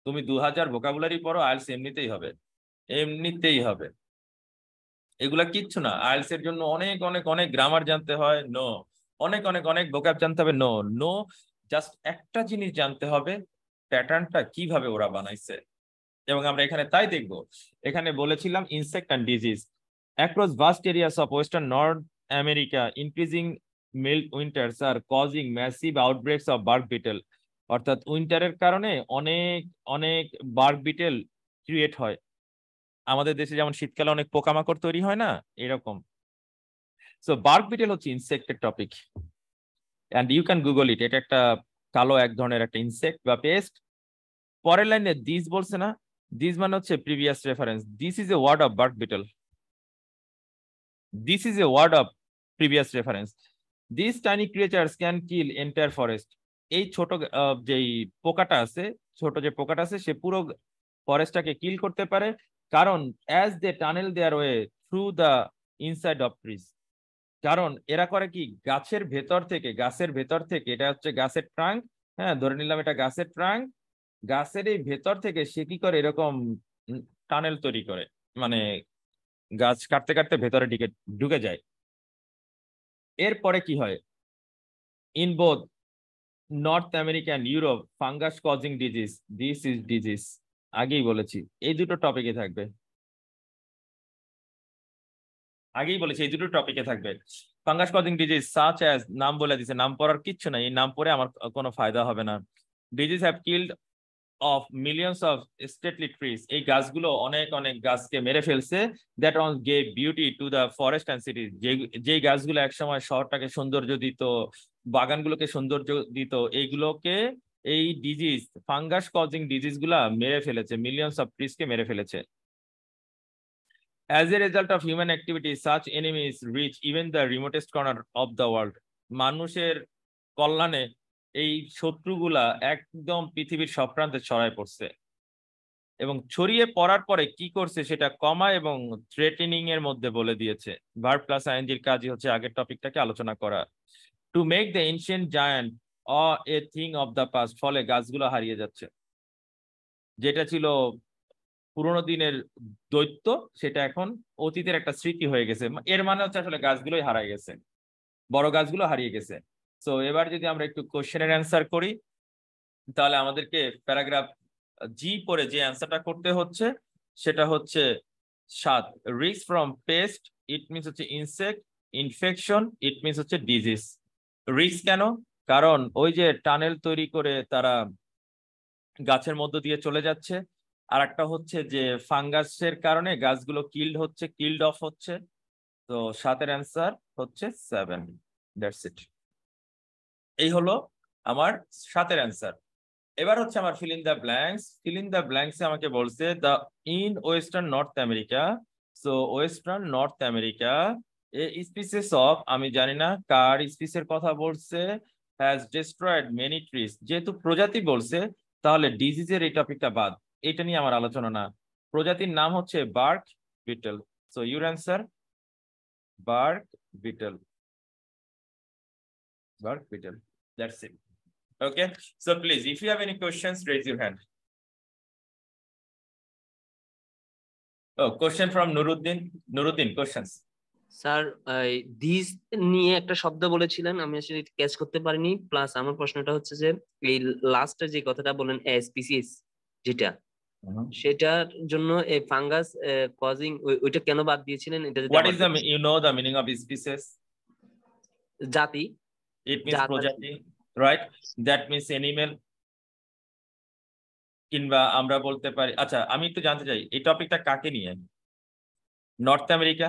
তুমি 2000 ভোকাবুলারি পড়ো, আইএলটিএস এমনিতেই হবে। এগুলা কিচ্ছু না। আইএলটিএস এর জন্য অনেক অনেক অনেক গ্রামার জানতে হয়, নো। অনেক অনেক অনেক ভোকাব জানতে হবে, নো। জাস্ট একটা জিনিস জানতে হবে, প্যাটার্নটা কিভাবে ওরা বানাইছে। এবং আমরা এখানে তাই দেখবো। এখানে বলেছিলাম insect and disease across vast areas of western north America, increasing mild winters are causing massive outbreaks of bark beetle. অর্থাৎ উইন্টারের কারণে অনেক অনেক বার্ক বিটেল ক্রিয়েট হয়। আমাদের দেশে যেমন শীতকালে অনেক পোকামাকড় তৈরি হয় না, এরকম। সো বার্ক বিটেল হচ্ছে ইনসেক্টের topic, and you can Google it. এটা একটা কালো এক ধরনের একটা ইনসেক্ট বা পেস্ট। পরের লাইনে দিস বলছে না, দিস মানে হচ্ছে previous reference. This is a word of bark beetle, this is a word of previous reference. This tiny creatures can kill entire forest. এই ছোট যেই পোকাটা আছে, ছোট যে পোকাটা আছে, সে পুরো ফরেস্টটাকে কিল করতে পারে, কারণ as they tunnel their way through the inside of trees. কারণ এরা করে কি, গাছের ভেতর থেকে, এটা হচ্ছে গাছের ট্রাঙ্ক, হ্যাঁ ধরে নিলাম এটা গাছের ট্রাঙ্ক, গাছের এই ভেতর থেকে সে কি করে, এরকম টানেল তৈরি করে, মানে গাছ কাটতে কাটতে ভেতরে ঢুকে যায়। এরপরে কি হয়, in both north America and Europe fungus causing disease, this is disease, আগেই বলেছি এই দুটো টপিকে থাকবে, fungus causing disease such as, নাম বলে দিছে, নাম পড়ার কিচ্ছু নাই, এই নাম পড়ে আমার কোনো ফায়দা হবে না। Disease have killed of millions of stately trees, এই গাছগুলো অনেক অনেক গাছকে মেরে ফেলছে। that once gave beauty to the forest and cities, যে গাছগুলো একসময় শহরটাকে সৌন্দর্য দিত, বাগানগুলোকে সৌন্দর্য দিত, এইগুলোকে এই ডিজিজ, ফাঙ্গাস কজিং ডিজিজ গুলা মেরে ফেলেছে, মিলিয়নস অফ ট্রিজ কে মেরে ফেলেছে। as a result of human activity such enemies reach even the remotest corner of the world, মানুষের কল্যাণে এই শত্রুগুলা একদম পৃথিবীর সব প্রান্তে ছড়ায় পড়ছে, এবং ছড়িয়ে পড়ার পরে কি করছে সেটা কমা এবং থ্রেটেনিং এর মধ্যে বলে দিয়েছে। ভার্ব প্লাস আইএনজির কাজই হচ্ছে আগের টপিকটাকে আলোচনা করা। To make the ancient giant a thing of the past, ফলে গাছগুলো হারিয়ে যাচ্ছে, যেটা ছিল পুরোনো দিনের দৈত্য সেটা এখন অতীতের একটা স্মৃতি হয়ে গেছে। এর মানে হচ্ছে আসলে গাছগুলোই হারিয়ে গেছে, বড় গাছগুলো হারিয়ে গেছে। সো এবার যদি আমরা একটু কোশ্চেনের অ্যান্সার করি, তাহলে আমাদেরকে প্যারাগ্রাফ জি পরে যে অ্যান্সারটা করতে হচ্ছে সেটা হচ্ছে 7, risk from pest, it means হচ্ছে ইনসেক্ট, ইনফেকশন ইট মিনস হচ্ছে ডিজিজ। রিস্ক কেন, কারণ ওই যে টানেল তৈরি করে তারা গাছের মধ্য দিয়ে চলে যাচ্ছে, আর একটা হচ্ছে যে ফাঙ্গাসের কারণে গাছগুলো কিল্ড অফ হচ্ছে। তো 7-এর অ্যান্সার হচ্ছে 7, দ্যাটস ইট। এই হলো আমার 7-এর অ্যান্সার। এবার হচ্ছে আমার ফিল ইন দ্য ব্ল্যাঙ্কস। আমাকে বলছে the in western north America, so western north America a species of, আমি জানি না কার স্পিসের কথা বলছে, হ্যাজ ডিস্ট্রয়েড মেনি ট্রিজ। যেহেতু প্রজাতি বলছে তাহলে ডিজিজের এই টপিকটা বাদ, এটা নিয়ে আমার আলোচনা না। প্রজাতির নাম হচ্ছে bark beetle, so your answer bark beetle, that's it. Okay, so please, if you have any questions, raise your hand. Oh, question from Nuruddin, questions. Sir, this নিয়ে একটা শব্দ বলেছিলেন, আমি আসলে ক্যাচ করতে পারিনি। প্লাস আমার প্রশ্নটা হচ্ছে যে এই লাস্টে যে কথাটা বলেন স্পিসিস, যেটা সেটার জন্য এই ফাঙ্গাস কজিং, ওইটা কেন বাদ দিয়েছিলেন? এটা What is the, you know the meaning of species? জাতি, it means প্রজাতি, right? That means animal, কিংবা আমরা বলতে পারি, আচ্ছা আমি একটু জানতে চাই এই টপিকটা কাকে নিয়ে, নর্থ আমেরিকা,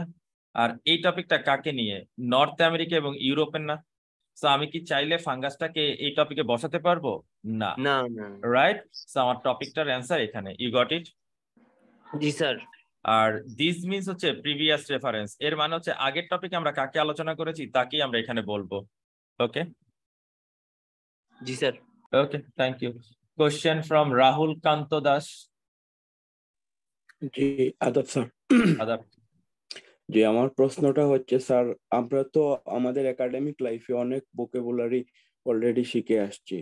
আর এই টপিকটা কাকে নিয়ে, নর্থ আমেরিকা এবং ইউরোপের না? সো আমি কি চাইলে ফাঙ্গাসটাকে এই টপিকে বসাতে পারবো? না, রাইট? সো আমার টপিকটার অ্যান্সার এখানে, ইউ গট ইট? জি স্যার। আর দিস মিনস হচ্ছে প্রিভিয়াস রেফারেন্স, এর মানে হচ্ছে আগের টপিকে আমরা কাকে আলোচনা করেছি তাকেই আমরা এখানে বলবো। ওকে, জি স্যার। Okay, thank you. Question from Rahul Kanta Das. জি আদাব স্যার। আদাব। জি, আমার প্রশ্নটা হচ্ছে স্যার, আমরা তো আমাদের একাডেমিক লাইফে অনেক ভোকাবুলারি অলরেডি শিখে আসছি,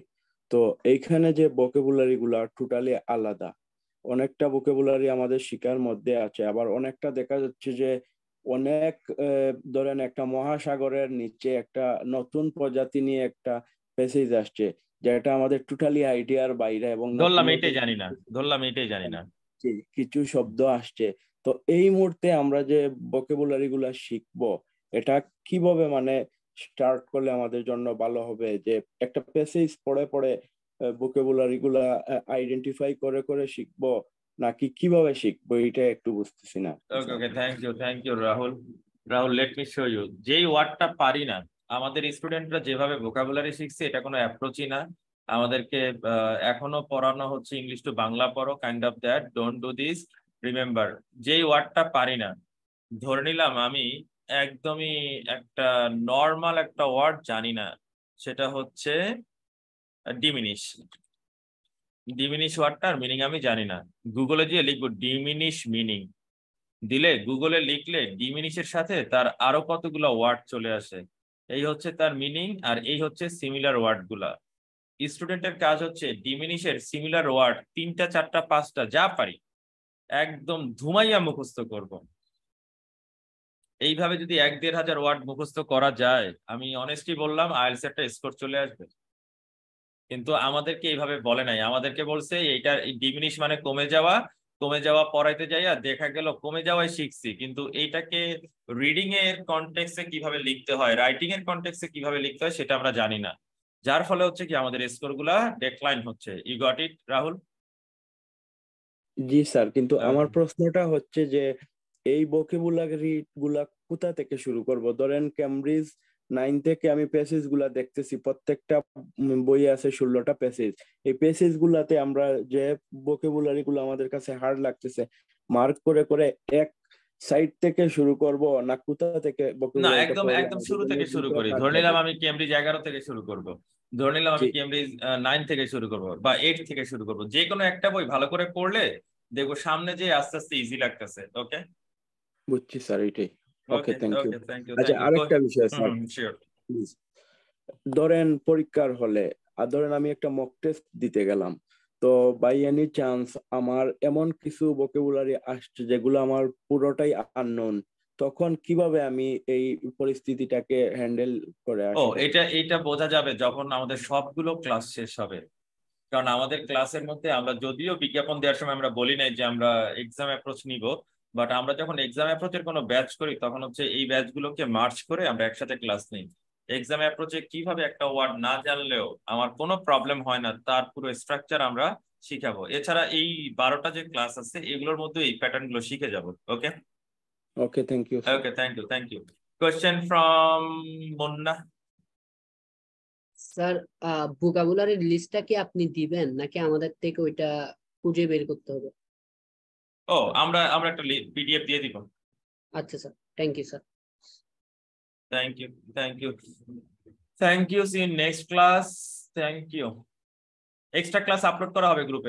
তো এইখানে যে ভোকাবুলারি গুলা টোটালি আলাদা, অনেকটা ভোকাবুলারি আমাদের শিকার মধ্যে আছে, আবার অনেকটা দেখা যাচ্ছে যে অনেক ধরেন একটা মহাসাগরের নিচে একটা নতুন প্রজাতি নিয়ে একটা প্যাসেজ আসছে যেটা আমাদের টোটালি আইডিয়ার বাইরে, এবং ধরলাম এটাই জানি না কিছু শব্দ আসছে। তো এই মুহূর্তে আমরা যে ভোকাবুলারি গুলা শিখবো, এটা কিভাবে মানে স্টার্ট করলে আমাদের জন্য ভালো হবে, যে একটা প্যাসেজ পড়ে পড়ে ভোকাবুলারি গুলা আইডেন্টিফাই করে করে শিখবো, নাকি কিভাবে শিখবো, এটা একটু বুঝতেছি না। Okay okay, thank you Rahul. Rahul, let me show you. যেই ওয়ার্ডটা পারি না, আমাদের স্টুডেন্টরা যেভাবে ভোকাবুলারি শিখছে এটা কোনো অ্যাপ্রোচই না। আমাদেরকে এখনো পড়ানো হচ্ছে ইংলিশ টু বাংলা পড়ো, kind of that. Don't do this. Remember, যেই ওয়ার্ডটা পারি না, ধরে নিলাম আমি একদমই একটা নর্মাল একটা ওয়ার্ড জানি না, সেটা হচ্ছে ডিমিনিশ। ডিমিনিশ ওয়ার্ডটার মিনিং আমি জানি না, গুগলে গিয়ে লিখবো ডিমিনিশ মিনিং, দিলে গুগলে লিখলে ডিমিনিশের সাথে তার আরো কতগুলো ওয়ার্ড চলে আসে। এই হচ্ছে তার মিনিং, আর এই হচ্ছে সিমিলার ওয়ার্ড গুলা। স্টুডেন্টের কাজ হচ্ছে ডিমিনিশের সিমিলার ওয়ার্ড 3টা 4টা 5টা যা পারি একদম ধুমাইয়া মুখস্থ করব। এইভাবে যদি 1-1.5 হাজার ওয়ার্ড মুখস্থ করা যায়, আমি অনেস্টলি বললাম আইএলটিএস একটা স্কোর চলে আসবে। কিন্তু আমাদেরকে এইভাবে বলে নাই, আমাদেরকে বলছে এইটা ডিমিনিশ মানে কমে যাওয়া পড়াইতে যাইয়া দেখা গেল কমে যাওয়াই শিখছি, কিন্তু এইটাকে রিডিং এর কনটেক্সটে কিভাবে লিখতে হয়, রাইটিং এর কনটেক্সটে কিভাবে লিখতে হয় সেটা আমরা জানি না, যার ফলে হচ্ছে কি আমাদের স্কোর গুলা ডেক্লাইন হচ্ছে। You got it Rahul? জি স্যার, কিন্তু আমার প্রশ্নটা হচ্ছে যে এই ভোকাবুলারি গুলা কোথা থেকে শুরু করব? ধরেন ক্যামব্রিজ 9 থেকে আমি প্যাসেজ গুলা দেখতেছি, প্রত্যেকটা বইয়ে আছে 16টা প্যাসেজ। এই প্যাসেজ গুলাতে আমরা যে ভোকাবুলারি গুলো আমাদের কাছে হার্ড লাগতেছে, মার্ক করে করে এক সাইড থেকে শুরু করব, না কোথা থেকে না, ভোকাবুলারিটা পড়লে একদম শুরু আমাদের থেকে জন্য শুরু বেশি করি। কাজ ধরে হবে? নিলাম আমি ক্যামব্রিজ 11 থেকে শুরু করব, ধরে নিলাম আমি জি ক্যামব্রিজ 9 থেকে শুরু করব বা 8 থেকে শুরু করব। যে কোনো একটা বই ভালো করে পড়লে দেখবো সামনে যে আস্তে আস্তে ইজি লাগতেছে। ওকে বুঝছি স্যার, এটাই। Okay, okay thank you. Okay, thank you আচ্ছা, আরেকটা বিষয় স্যার, শিওর। প্লিজ। ধরেন পরীক্ষার হলে, আর ধরেন আমি একটা মক টেস্ট দিতে গেলাম, তো বাই এনি চান্স আমার এমন কিছু ভোকাবুলারি আসছে যেগুলো আমার পুরোটাই আননোন, তখন কিভাবে আমি এই পরিস্থিতিটাকে হ্যান্ডেল করে ও, আসবো? এটা বোঝা যাবে যখন আমাদের সবগুলো ক্লাস শেষ হবে। কারণ আমাদের ক্লাসের মধ্যে আমরা যদিও বিজ্ঞাপন দেওয়ার সময় আমরা বলি নাই যে আমরা এক্সাম অ্যাপ্রোচ নিব, বাট আমরা যখন এক্সাম অ্যাপ্রোচের কোনো ব্যাচ করি তখন হচ্ছে এই ব্যাচগুলোকে মার্চ করে আমরা একসাথে ক্লাস নিই। এক্সাম অ্যাপ্রোচে কিভাবে একটা ওয়ার্ড না জানলেও আমার কোনো প্রবলেম হয় না, তার পুরো স্ট্রাকচার আমরা শিখাবো। এছাড়া এই 12টা যে ক্লাস আছে এগুলোর মধ্যে এই প্যাটার্ন গুলো শিখে যাবো। Okay okay, thank you. Okay, thank you. Question from Munna. Sir, ভোকাবুলারির লিস্টটা কি আপনি দিবেন নাকি আমাদের থেকে ওইটা খুঁজে বের করতে হবে? ও, আমরা একটা পিডিএফ দিয়ে দিব। আচ্ছা sir, thank you sir. Thank you. See you in next class. Thank you. Extra class upload করা হবে গ্রুপে।